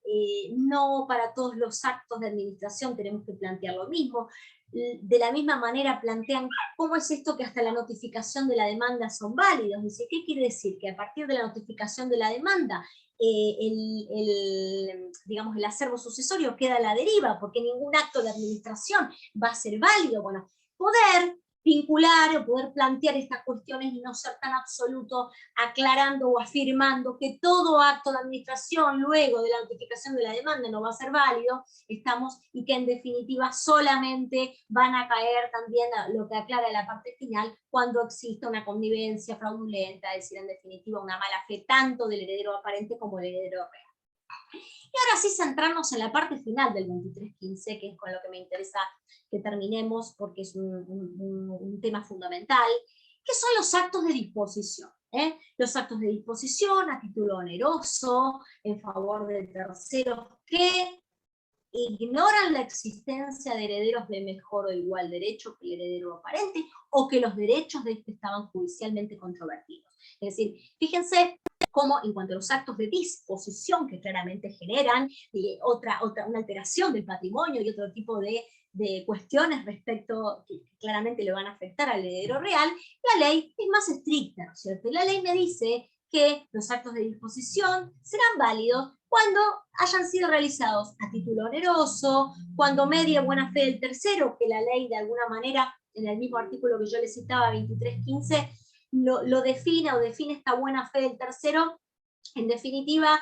Speaker 5: no para todos los actos de administración tenemos que plantear lo mismo. De la misma manera plantean cómo es esto que hasta la notificación de la demanda son válidos. Dice, ¿qué quiere decir? Que a partir de la notificación de la demanda digamos, el acervo sucesorio queda a la deriva, porque ningún acto de administración va a ser válido. Bueno, poder vincular o poder plantear estas cuestiones y no ser tan absoluto aclarando o afirmando que todo acto de administración luego de la notificación de la demanda no va a ser válido, y que en definitiva solamente van a caer también a lo que aclara la parte final cuando exista una connivencia fraudulenta, es decir, en definitiva una mala fe tanto del heredero aparente como del heredero real. Y ahora sí centrarnos en la parte final del 2315, que es con lo que me interesa que terminemos, porque es un tema fundamental, que son los actos de disposición. Los actos de disposición a título oneroso, en favor de terceros que ignoran la existencia de herederos de mejor o igual derecho que el heredero aparente, o que los derechos de este estaban judicialmente controvertidos. Es decir, fíjense cómo en cuanto a los actos de disposición que claramente generan una alteración del patrimonio y otro tipo de cuestiones respecto que claramente le van a afectar al heredero real, la ley es más estricta, ¿no es cierto? Y la ley me dice que los actos de disposición serán válidos cuando hayan sido realizados a título oneroso, cuando medie buena fe del tercero, que la ley de alguna manera, en el mismo artículo que yo les citaba, 2315, lo define o define esta buena fe del tercero, en definitiva,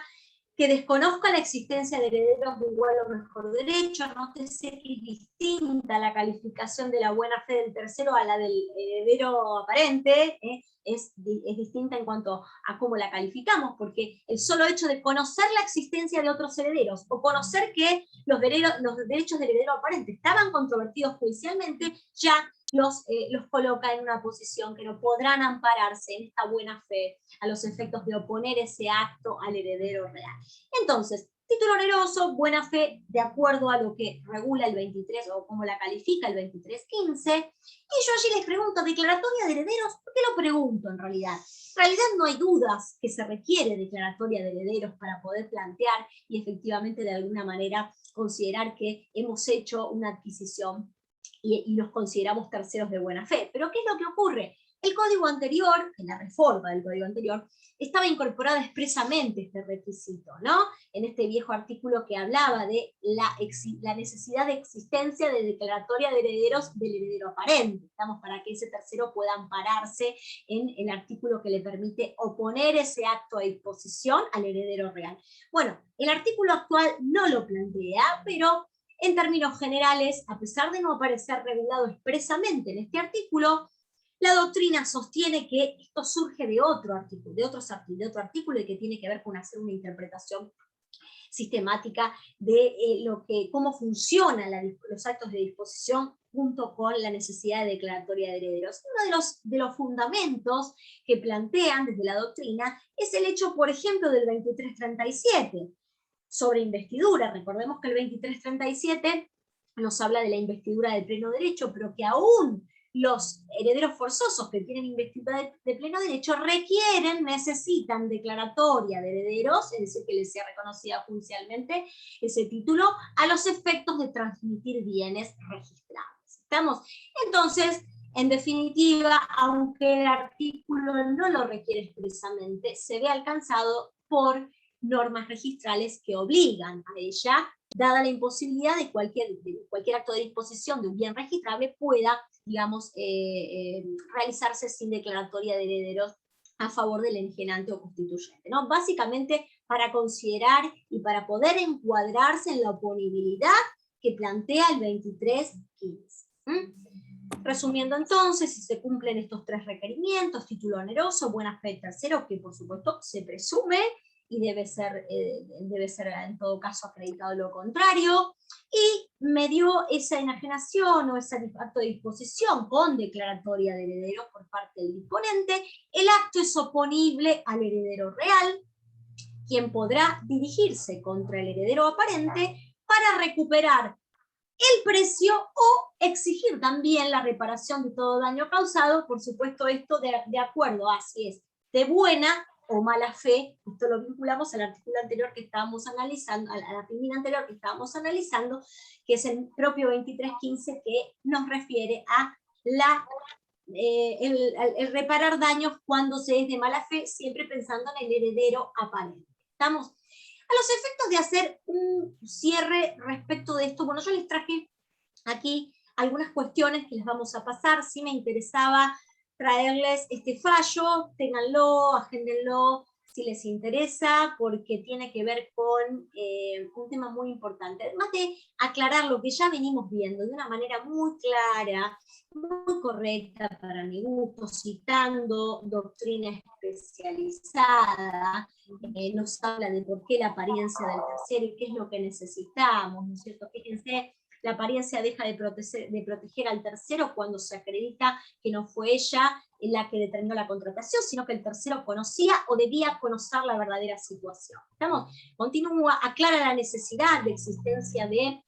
Speaker 5: que desconozca la existencia de herederos de igual o mejor derecho. Nótese que es distinta la calificación de la buena fe del tercero a la del heredero aparente, es distinta en cuanto a cómo la calificamos, porque el solo hecho de conocer la existencia de otros herederos, o conocer que los derechos del heredero aparente estaban controvertidos judicialmente, ya los coloca en una posición que no podrán ampararse en esta buena fe a los efectos de oponer ese acto al heredero real. Entonces, título oneroso, buena fe, de acuerdo a lo que regula el 23, o como la califica el 2315, y yo allí les pregunto, ¿declaratoria de herederos? ¿Por qué lo pregunto en realidad? En realidad no hay dudas que se requiere declaratoria de herederos para poder plantear y efectivamente de alguna manera considerar que hemos hecho una adquisición y nos consideramos terceros de buena fe. Pero ¿qué es lo que ocurre? El código anterior, en la reforma del código anterior, estaba incorporado expresamente este requisito, ¿no? En este viejo artículo que hablaba de la necesidad de existencia de declaratoria de herederos del heredero aparente. Estamos para que ese tercero pueda ampararse en el artículo que le permite oponer ese acto a disposición al heredero real. Bueno, el artículo actual no lo plantea, pero en términos generales, a pesar de no aparecer regulado expresamente en este artículo, la doctrina sostiene que esto surge de otro artículo, de otro artículo y que tiene que ver con hacer una interpretación sistemática de cómo funcionan los actos de disposición junto con la necesidad de declaratoria de herederos. Uno de los fundamentos que plantean desde la doctrina es el hecho, por ejemplo, del 2337, sobre investidura. Recordemos que el 2337 nos habla de la investidura de pleno derecho, pero que aún los herederos forzosos que tienen investidura de pleno derecho necesitan declaratoria de herederos, es decir, que les sea reconocida judicialmente ese título, a los efectos de transmitir bienes registrables. ¿Estamos? Entonces, en definitiva, aunque el artículo no lo requiere expresamente, se ve alcanzado por normas registrales que obligan a ella, dada la imposibilidad de cualquier acto de disposición de un bien registrable pueda, digamos, realizarse sin declaratoria de herederos a favor del enajenante o constituyente, ¿no? Básicamente para considerar y para poder encuadrarse en la oponibilidad que plantea el 2315. Resumiendo entonces, si se cumplen estos tres requerimientos, título oneroso, buena fe del tercero, que por supuesto se presume, y debe ser en todo caso acreditado lo contrario, y me dio esa enajenación o ese acto de disposición con declaratoria de heredero por parte del disponente, el acto es oponible al heredero real, quien podrá dirigirse contra el heredero aparente para recuperar el precio o exigir también la reparación de todo daño causado, por supuesto esto de acuerdo a si es de buena o mala fe. Esto lo vinculamos al artículo anterior que estábamos analizando, a la primera anterior que estábamos analizando, que es el propio 2315 que nos refiere a el reparar daños cuando se es de mala fe, siempre pensando en el heredero aparente. ¿Estamos? A los efectos de hacer un cierre respecto de esto, bueno, yo les traje aquí algunas cuestiones que les vamos a pasar. Sí me interesaba traerles este fallo, ténganlo, agéndenlo si les interesa, porque tiene que ver con un tema muy importante. Además de aclarar lo que ya venimos viendo de una manera muy clara, muy correcta para mi gusto, citando doctrina especializada, nos habla de por qué la apariencia del tercero y qué es lo que necesitamos, ¿no es cierto? Fíjense, la apariencia deja de proteger al tercero cuando se acredita que no fue ella la que determinó la contratación, sino que el tercero conocía o debía conocer la verdadera situación. ¿Estamos? Continúa, aclara la necesidad de existencia de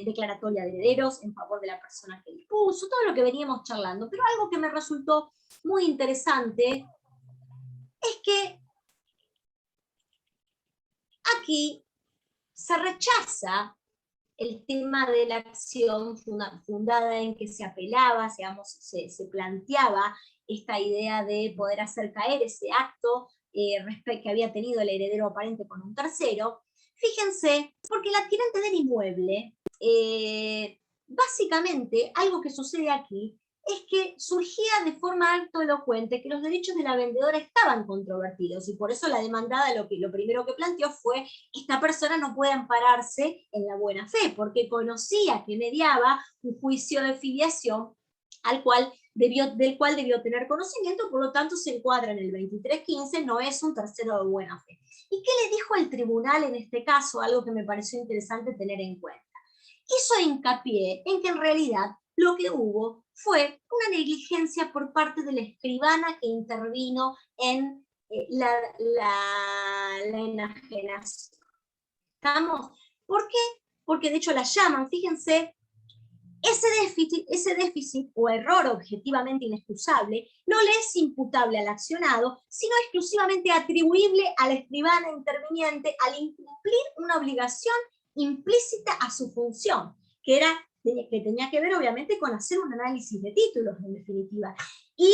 Speaker 5: declaratoria de herederos en favor de la persona que dispuso, todo lo que veníamos charlando, pero algo que me resultó muy interesante es que aquí se rechaza el tema de la acción fundada en que se apelaba, digamos, se planteaba esta idea de poder hacer caer ese acto que había tenido el heredero aparente con un tercero. Fíjense, porque el adquirente del inmueble, básicamente, algo que sucede aquí es que surgía de forma autoelocuente que los derechos de la vendedora estaban controvertidos, y por eso la demandada lo primero que planteó fue: esta persona no puede ampararse en la buena fe, porque conocía que mediaba un juicio de filiación del cual debió tener conocimiento, por lo tanto se encuadra en el 2315, no es un tercero de buena fe. ¿Y qué le dijo el tribunal en este caso? Algo que me pareció interesante tener en cuenta. Hizo hincapié en que en realidad lo que hubo fue una negligencia por parte de la escribana que intervino en la enajenación. ¿Estamos? ¿Por qué? Porque de hecho la llaman, fíjense, ese déficit o error objetivamente inexcusable no le es imputable al accionado, sino exclusivamente atribuible a la escribana interviniente al incumplir una obligación implícita a su función, que tenía que ver obviamente con hacer un análisis de títulos, en definitiva. Y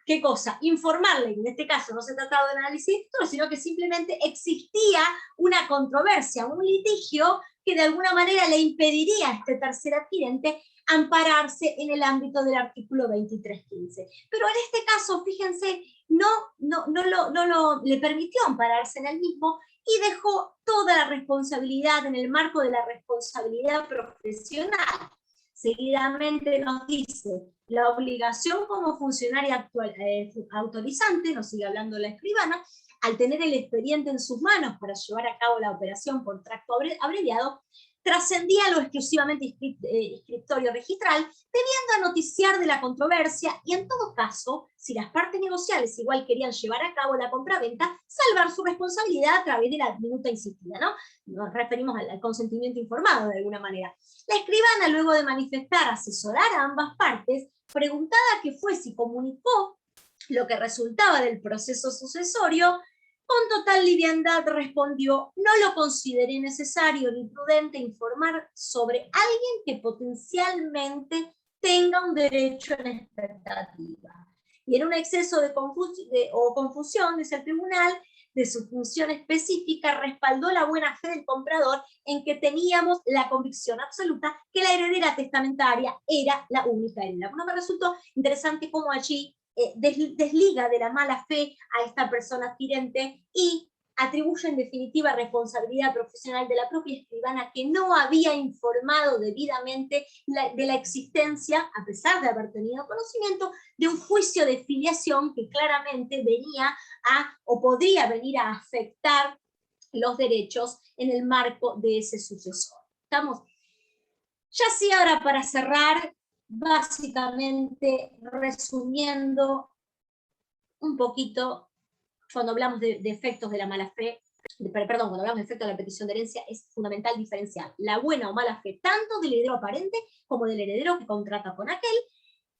Speaker 5: ¿qué cosa? Informarle, en este caso no se trataba de análisis de títulos, sino que simplemente existía una controversia, un litigio que de alguna manera le impediría a este tercer adquirente ampararse en el ámbito del artículo 2315. Pero en este caso, fíjense, no le permitió ampararse en el mismo y dejó toda la responsabilidad en el marco de la responsabilidad profesional. Seguidamente nos dice: la obligación como funcionaria autorizante, nos sigue hablando la escribana, al tener el expediente en sus manos para llevar a cabo la operación por tracto abreviado, trascendía lo exclusivamente inscriptorio registral, debiendo noticiar de la controversia y, en todo caso, si las partes negociales igual querían llevar a cabo la compraventa, salvar su responsabilidad a través de la minuta insistida, ¿no? Nos referimos al consentimiento informado de alguna manera. La escribana, luego de manifestar, asesorar a ambas partes, preguntada que fue si comunicó lo que resultaba del proceso sucesorio, con total liviandad respondió: no lo consideré necesario ni prudente informar sobre alguien que potencialmente tenga un derecho en expectativa. Y en un exceso de confusión, dice el tribunal, de su función específica, respaldó la buena fe del comprador en que teníamos la convicción absoluta que la heredera testamentaria era la única heredera. Bueno, me resultó interesante cómo allí desliga de la mala fe a esta persona adquirente y atribuye en definitiva responsabilidad profesional de la propia escribana, que no había informado debidamente de la existencia, a pesar de haber tenido conocimiento, de un juicio de filiación que claramente venía o podría venir a afectar los derechos en el marco de ese sucesor. ¿Estamos? Ya sí, ahora para cerrar, básicamente resumiendo un poquito, cuando hablamos de efectos de la mala fe, cuando hablamos de efectos de la petición de herencia, es fundamental diferenciar la buena o mala fe tanto del heredero aparente como del heredero que contrata con aquel,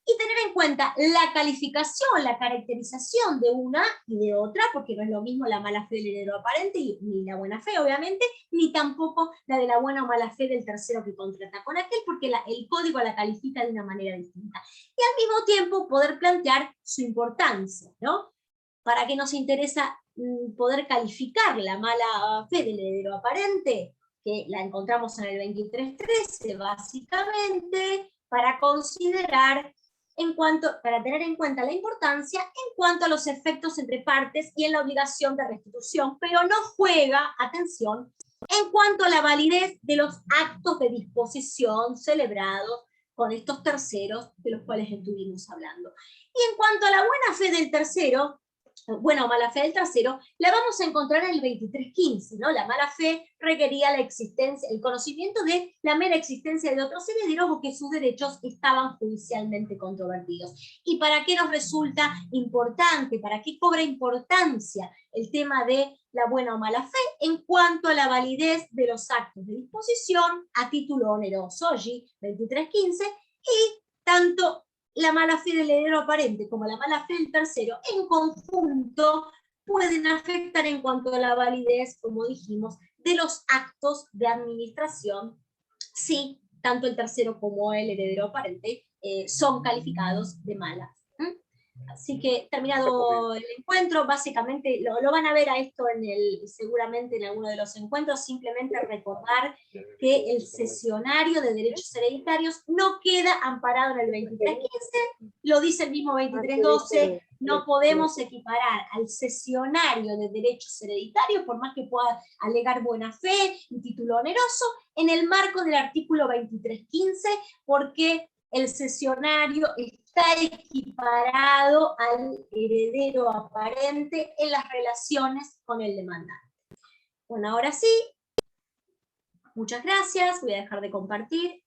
Speaker 5: y tener en cuenta la calificación, la caracterización de una y de otra, porque no es lo mismo la mala fe del heredero aparente ni la buena fe, obviamente, ni tampoco la de la buena o mala fe del tercero que contrata con aquel, porque el código la califica de una manera distinta. Y al mismo tiempo poder plantear su importancia, ¿no? ¿Para qué nos interesa poder calificar la mala fe del heredero aparente? Que la encontramos en el 2313, básicamente, para considerar para tener en cuenta la importancia en cuanto a los efectos entre partes y en la obligación de restitución, pero no juega, atención, en cuanto a la validez de los actos de disposición celebrados con estos terceros de los cuales estuvimos hablando. Y en cuanto a la buena fe del tercero, buena o mala fe del tercero, la vamos a encontrar en el 2315, ¿no? La mala fe requería la existencia, el conocimiento de la mera existencia de otros herederos o que sus derechos estaban judicialmente controvertidos. ¿Y para qué nos resulta importante? ¿Para qué cobra importancia el tema de la buena o mala fe? En cuanto a la validez de los actos de disposición a título oneroso, allí 2315, y tanto la mala fe del heredero aparente como la mala fe del tercero en conjunto pueden afectar en cuanto a la validez, como dijimos, de los actos de administración, si tanto el tercero como el heredero aparente son calificados de malas. Así que terminado el encuentro, básicamente lo van a ver a esto seguramente en alguno de los encuentros, simplemente recordar que el cesionario de derechos hereditarios no queda amparado en el 2315, lo dice el mismo 2312, no podemos equiparar al cesionario de derechos hereditarios, por más que pueda alegar buena fe y título oneroso, en el marco del artículo 2315, porque el cesionario está equiparado al heredero aparente en las relaciones con el demandante. Bueno, ahora sí, muchas gracias, voy a dejar de compartir.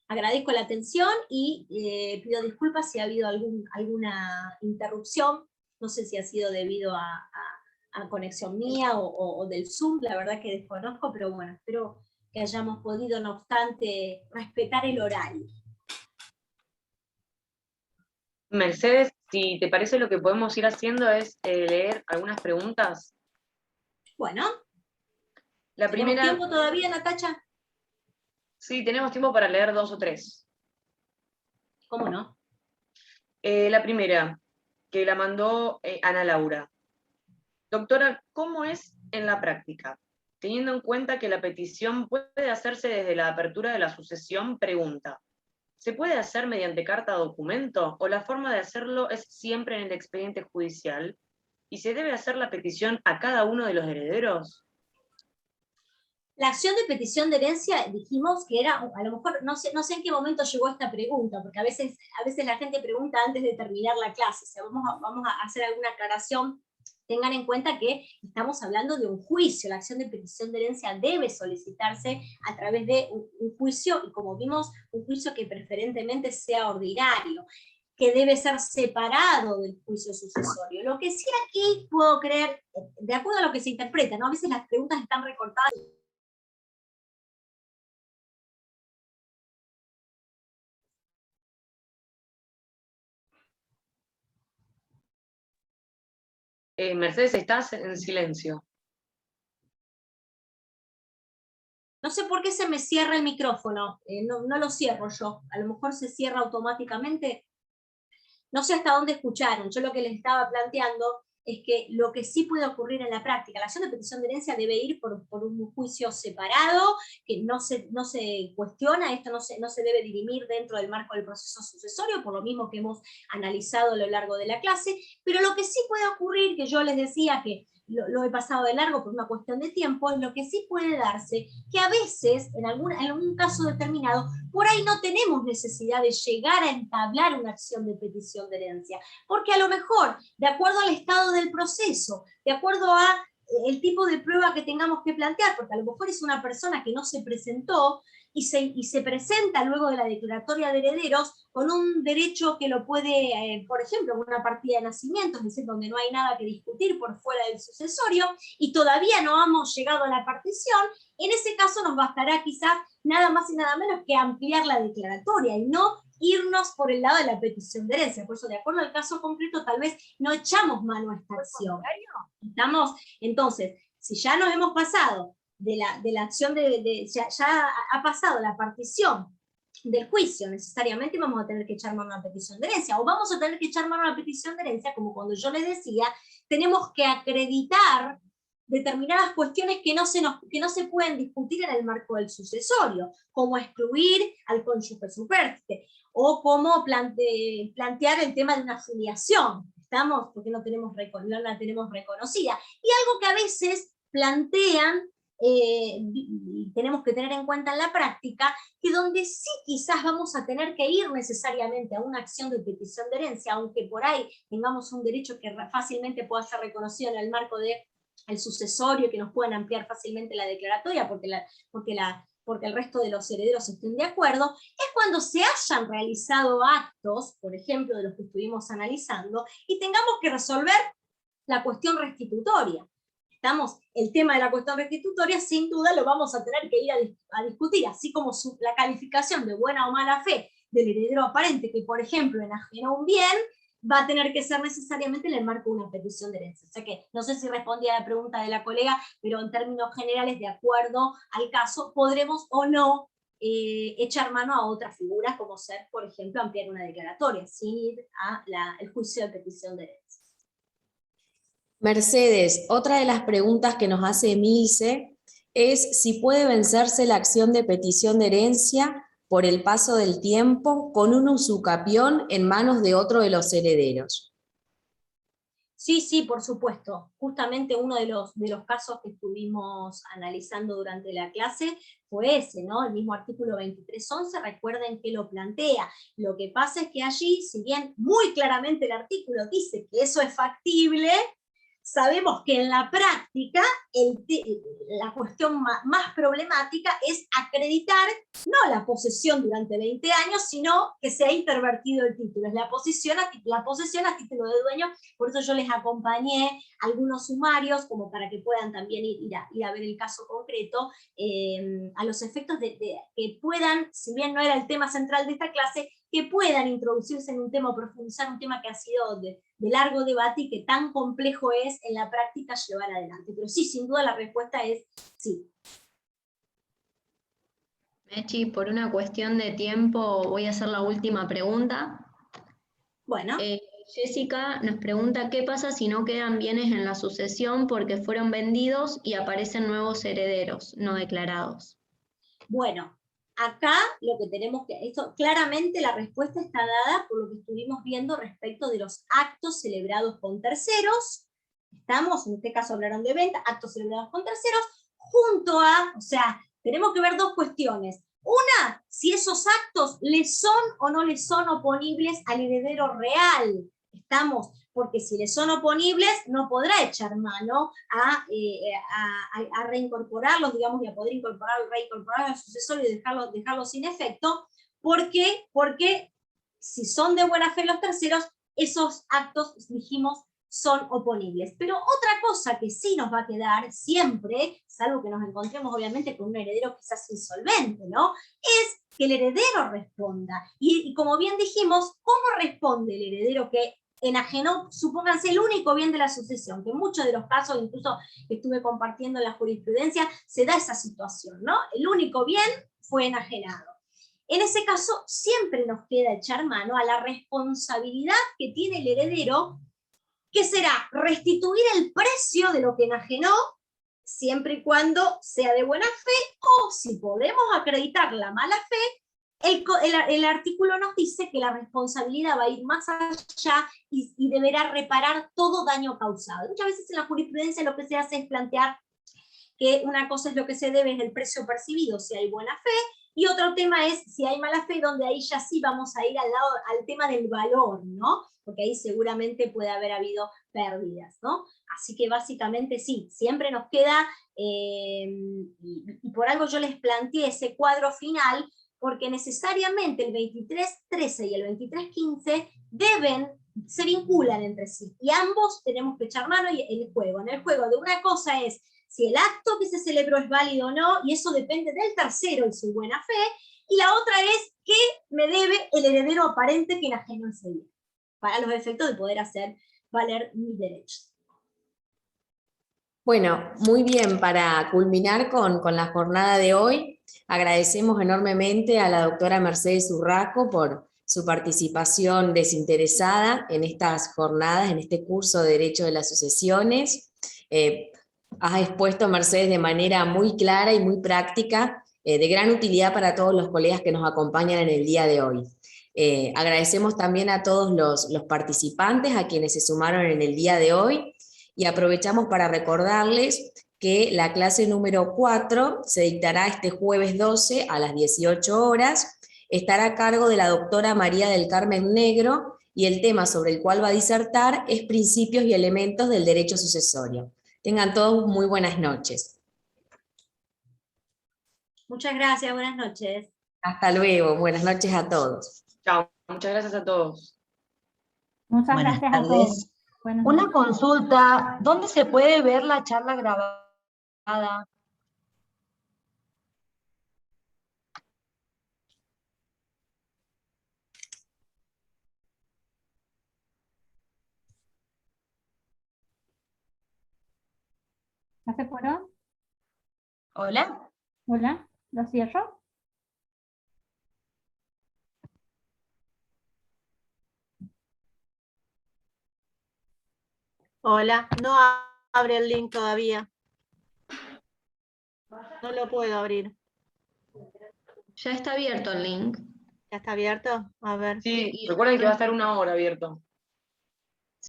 Speaker 5: Agradezco la atención y pido disculpas si ha habido alguna interrupción, no sé si ha sido debido a conexión mía o del Zoom, la verdad que desconozco, pero bueno, espero que hayamos podido, no obstante, respetar el horario.
Speaker 3: Mercedes, si te parece, lo que podemos ir haciendo es leer algunas preguntas.
Speaker 5: Bueno,
Speaker 3: La
Speaker 5: ¿tenemos
Speaker 3: primera,
Speaker 5: tiempo todavía, Natacha?
Speaker 3: sí, tenemos tiempo para leer 2 o 3.
Speaker 5: ¿Cómo no?
Speaker 3: La primera, que la mandó Ana Laura. Doctora, ¿cómo es en la práctica? Teniendo en cuenta que la petición puede hacerse desde la apertura de la sucesión, pregunta, ¿se puede hacer mediante carta documento o la forma de hacerlo es siempre en el expediente judicial? ¿Y se debe hacer la petición a cada uno de los herederos?
Speaker 5: La acción de petición de herencia, dijimos que era, a lo mejor, no sé en qué momento llegó esta pregunta, porque a veces la gente pregunta antes de terminar la clase, o sea, vamos a hacer alguna aclaración. Tengan en cuenta que estamos hablando de un juicio, la acción de petición de herencia debe solicitarse a través de un juicio, y como vimos, un juicio que preferentemente sea ordinario, que debe ser separado del juicio sucesorio. Lo que sí aquí puedo creer, de acuerdo a lo que se interpreta, ¿no? A veces las preguntas están recortadas.
Speaker 3: Mercedes, estás en silencio.
Speaker 5: No sé por qué se me cierra el micrófono, no lo cierro yo, a lo mejor se cierra automáticamente. No sé hasta dónde escucharon, yo lo que les estaba planteando es que lo que sí puede ocurrir en la práctica, la acción de petición de herencia debe ir por un juicio separado, que no se cuestiona, esto no se debe dirimir dentro del marco del proceso sucesorio, por lo mismo que hemos analizado a lo largo de la clase, pero lo que sí puede ocurrir, que yo les decía que lo he pasado de largo por una cuestión de tiempo, es lo que sí puede darse, que a veces, en algún caso determinado, por ahí no tenemos necesidad de llegar a entablar una acción de petición de herencia, porque a lo mejor, de acuerdo al estado del proceso, de acuerdo a el tipo de prueba que tengamos que plantear, porque a lo mejor es una persona que no se presentó y se presenta luego de la declaratoria de herederos con un derecho que lo puede, por ejemplo, una partida de nacimiento, es decir, donde no hay nada que discutir por fuera del sucesorio, y todavía no hemos llegado a la partición. En ese caso nos bastará quizás nada más y nada menos que ampliar la declaratoria y no irnos por el lado de la petición de herencia. Por eso, de acuerdo al caso concreto, tal vez no echamos mano a esta acción. ¿Estamos? Entonces, si ya nos hemos pasado de la acción ya ha pasado la partición del juicio, necesariamente vamos a tener que echar mano a la petición de herencia, o vamos a tener que echar mano a la petición de herencia, como cuando yo les decía, tenemos que acreditar determinadas cuestiones que no se pueden discutir en el marco del sucesorio, como excluir al cónyuge supérstite, o como plantear el tema de una filiación, ¿estamos? Porque no la tenemos reconocida. Y algo que a veces plantean, y tenemos que tener en cuenta en la práctica, que donde sí quizás vamos a tener que ir necesariamente a una acción de petición de herencia, aunque por ahí tengamos un derecho que fácilmente pueda ser reconocido en el marco del sucesorio, que nos puedan ampliar fácilmente la declaratoria, porque el resto de los herederos estén de acuerdo, es cuando se hayan realizado actos, por ejemplo, de los que estuvimos analizando, y tengamos que resolver la cuestión restitutoria. El tema de la cuestión restitutoria, sin duda, lo vamos a tener que ir a discutir, así como la calificación de buena o mala fe del heredero aparente, que, por ejemplo, enajenó un bien, va a tener que ser necesariamente en el marco de una petición de herencia. O sea que, no sé si respondí a la pregunta de la colega, pero en términos generales, de acuerdo al caso, podremos o no echar mano a otras figuras, como ser, por ejemplo, ampliar una declaratoria, sin ir al juicio de petición de herencia.
Speaker 6: Mercedes, otra de las preguntas que nos hace Emilce es si puede vencerse la acción de petición de herencia por el paso del tiempo con un usucapión en manos de otro de los herederos.
Speaker 5: Sí, sí, por supuesto. Justamente uno de los casos que estuvimos analizando durante la clase fue ese, ¿no? El mismo artículo 2311, recuerden que lo plantea. Lo que pasa es que allí, si bien muy claramente el artículo dice que eso es factible, sabemos que en la práctica la cuestión más problemática es acreditar no la posesión durante 20 años, sino que se ha intervertido el título. Es la posesión a título de dueño. Por eso yo les acompañé algunos sumarios, como para que puedan también ir a ver el caso concreto, a los efectos de que puedan, si bien no era el tema central de esta clase, que puedan introducirse en un tema o profundizar un tema que ha sido de largo debate y que tan complejo es en la práctica llevar adelante. Pero sí, sin duda la respuesta es sí.
Speaker 4: Mechi, por una cuestión de tiempo voy a hacer la última pregunta.
Speaker 5: Bueno.
Speaker 4: Jessica nos pregunta qué pasa si no quedan bienes en la sucesión porque fueron vendidos y aparecen nuevos herederos no declarados.
Speaker 5: Bueno, acá lo que tenemos que, esto claramente la respuesta está dada por lo que estuvimos viendo respecto de los actos celebrados con terceros. Estamos, en este caso hablaron de venta, actos celebrados con terceros, junto a, o sea, tenemos que ver dos cuestiones. Una, si esos actos le son o no le son oponibles al heredero real. Estamos, porque si le son oponibles, no podrá echar mano a reincorporarlos, digamos, y a poder reincorporar al sucesor y dejarlo sin efecto. ¿Por qué? Porque si son de buena fe los terceros, esos actos, dijimos, son oponibles. Pero otra cosa que sí nos va a quedar siempre, salvo que nos encontremos obviamente con un heredero quizás insolvente, ¿no? Es que el heredero responda. Y como bien dijimos, ¿cómo responde el heredero que enajenó, supónganse, el único bien de la sucesión? Que en muchos de los casos, incluso que estuve compartiendo en la jurisprudencia, se da esa situación, ¿no? El único bien fue enajenado. En ese caso, siempre nos queda echar mano a la responsabilidad que tiene el heredero, que será restituir el precio de lo que enajenó, siempre y cuando sea de buena fe, o si podemos acreditar la mala fe, el artículo nos dice que la responsabilidad va a ir más allá y deberá reparar todo daño causado. Muchas veces en la jurisprudencia lo que se hace es plantear que una cosa es lo que se debe, es el precio percibido, si hay buena fe, y otro tema es si hay mala fe, donde ahí ya sí vamos a ir al tema del valor, ¿no? Porque ahí seguramente puede haber habido pérdidas, ¿no? Así que básicamente sí, siempre nos queda, y por algo yo les planteé ese cuadro final, porque necesariamente el 23.13 y el 23.15 se vinculan entre sí, y ambos tenemos que echar mano en el juego. En el juego de una cosa es si el acto que se celebró es válido o no, y eso depende del tercero y su buena fe, y la otra es qué me debe el heredero aparente que enajenó ese bien, para los efectos de poder hacer valer mis derechos.
Speaker 6: Bueno, muy bien, para culminar con la jornada de hoy, agradecemos enormemente a la doctora Mercedes Urraco por su participación desinteresada en estas jornadas, en este curso de Derecho de las Sucesiones. Has expuesto, Mercedes, de manera muy clara y muy práctica, de gran utilidad para todos los colegas que nos acompañan en el día de hoy. Agradecemos también a todos los participantes, a quienes se sumaron en el día de hoy, y aprovechamos para recordarles que la clase número 4 se dictará este jueves 12 a las 18 horas, estará a cargo de la doctora María del Carmen Negro, y el tema sobre el cual va a disertar es Principios y Elementos del Derecho Sucesorio. Tengan todos muy buenas noches.
Speaker 5: Muchas gracias, buenas noches.
Speaker 6: Hasta luego, buenas noches a todos.
Speaker 3: Chao, muchas gracias a todos.
Speaker 7: Muchas
Speaker 8: Buenas
Speaker 7: gracias a
Speaker 8: tardes.
Speaker 7: todos. Buenas
Speaker 8: Una
Speaker 7: noches.
Speaker 8: consulta, ¿dónde se puede ver la charla grabada?
Speaker 7: ¿Ya se fueron?
Speaker 8: ¿Hola?
Speaker 7: Hola, ¿lo cierro?
Speaker 9: Hola, no abre el link todavía. No lo puedo abrir.
Speaker 4: Ya está abierto el link.
Speaker 9: ¿Ya está abierto? A ver.
Speaker 3: Sí,
Speaker 4: Y
Speaker 3: recuerden que va a estar 1 hora abierto.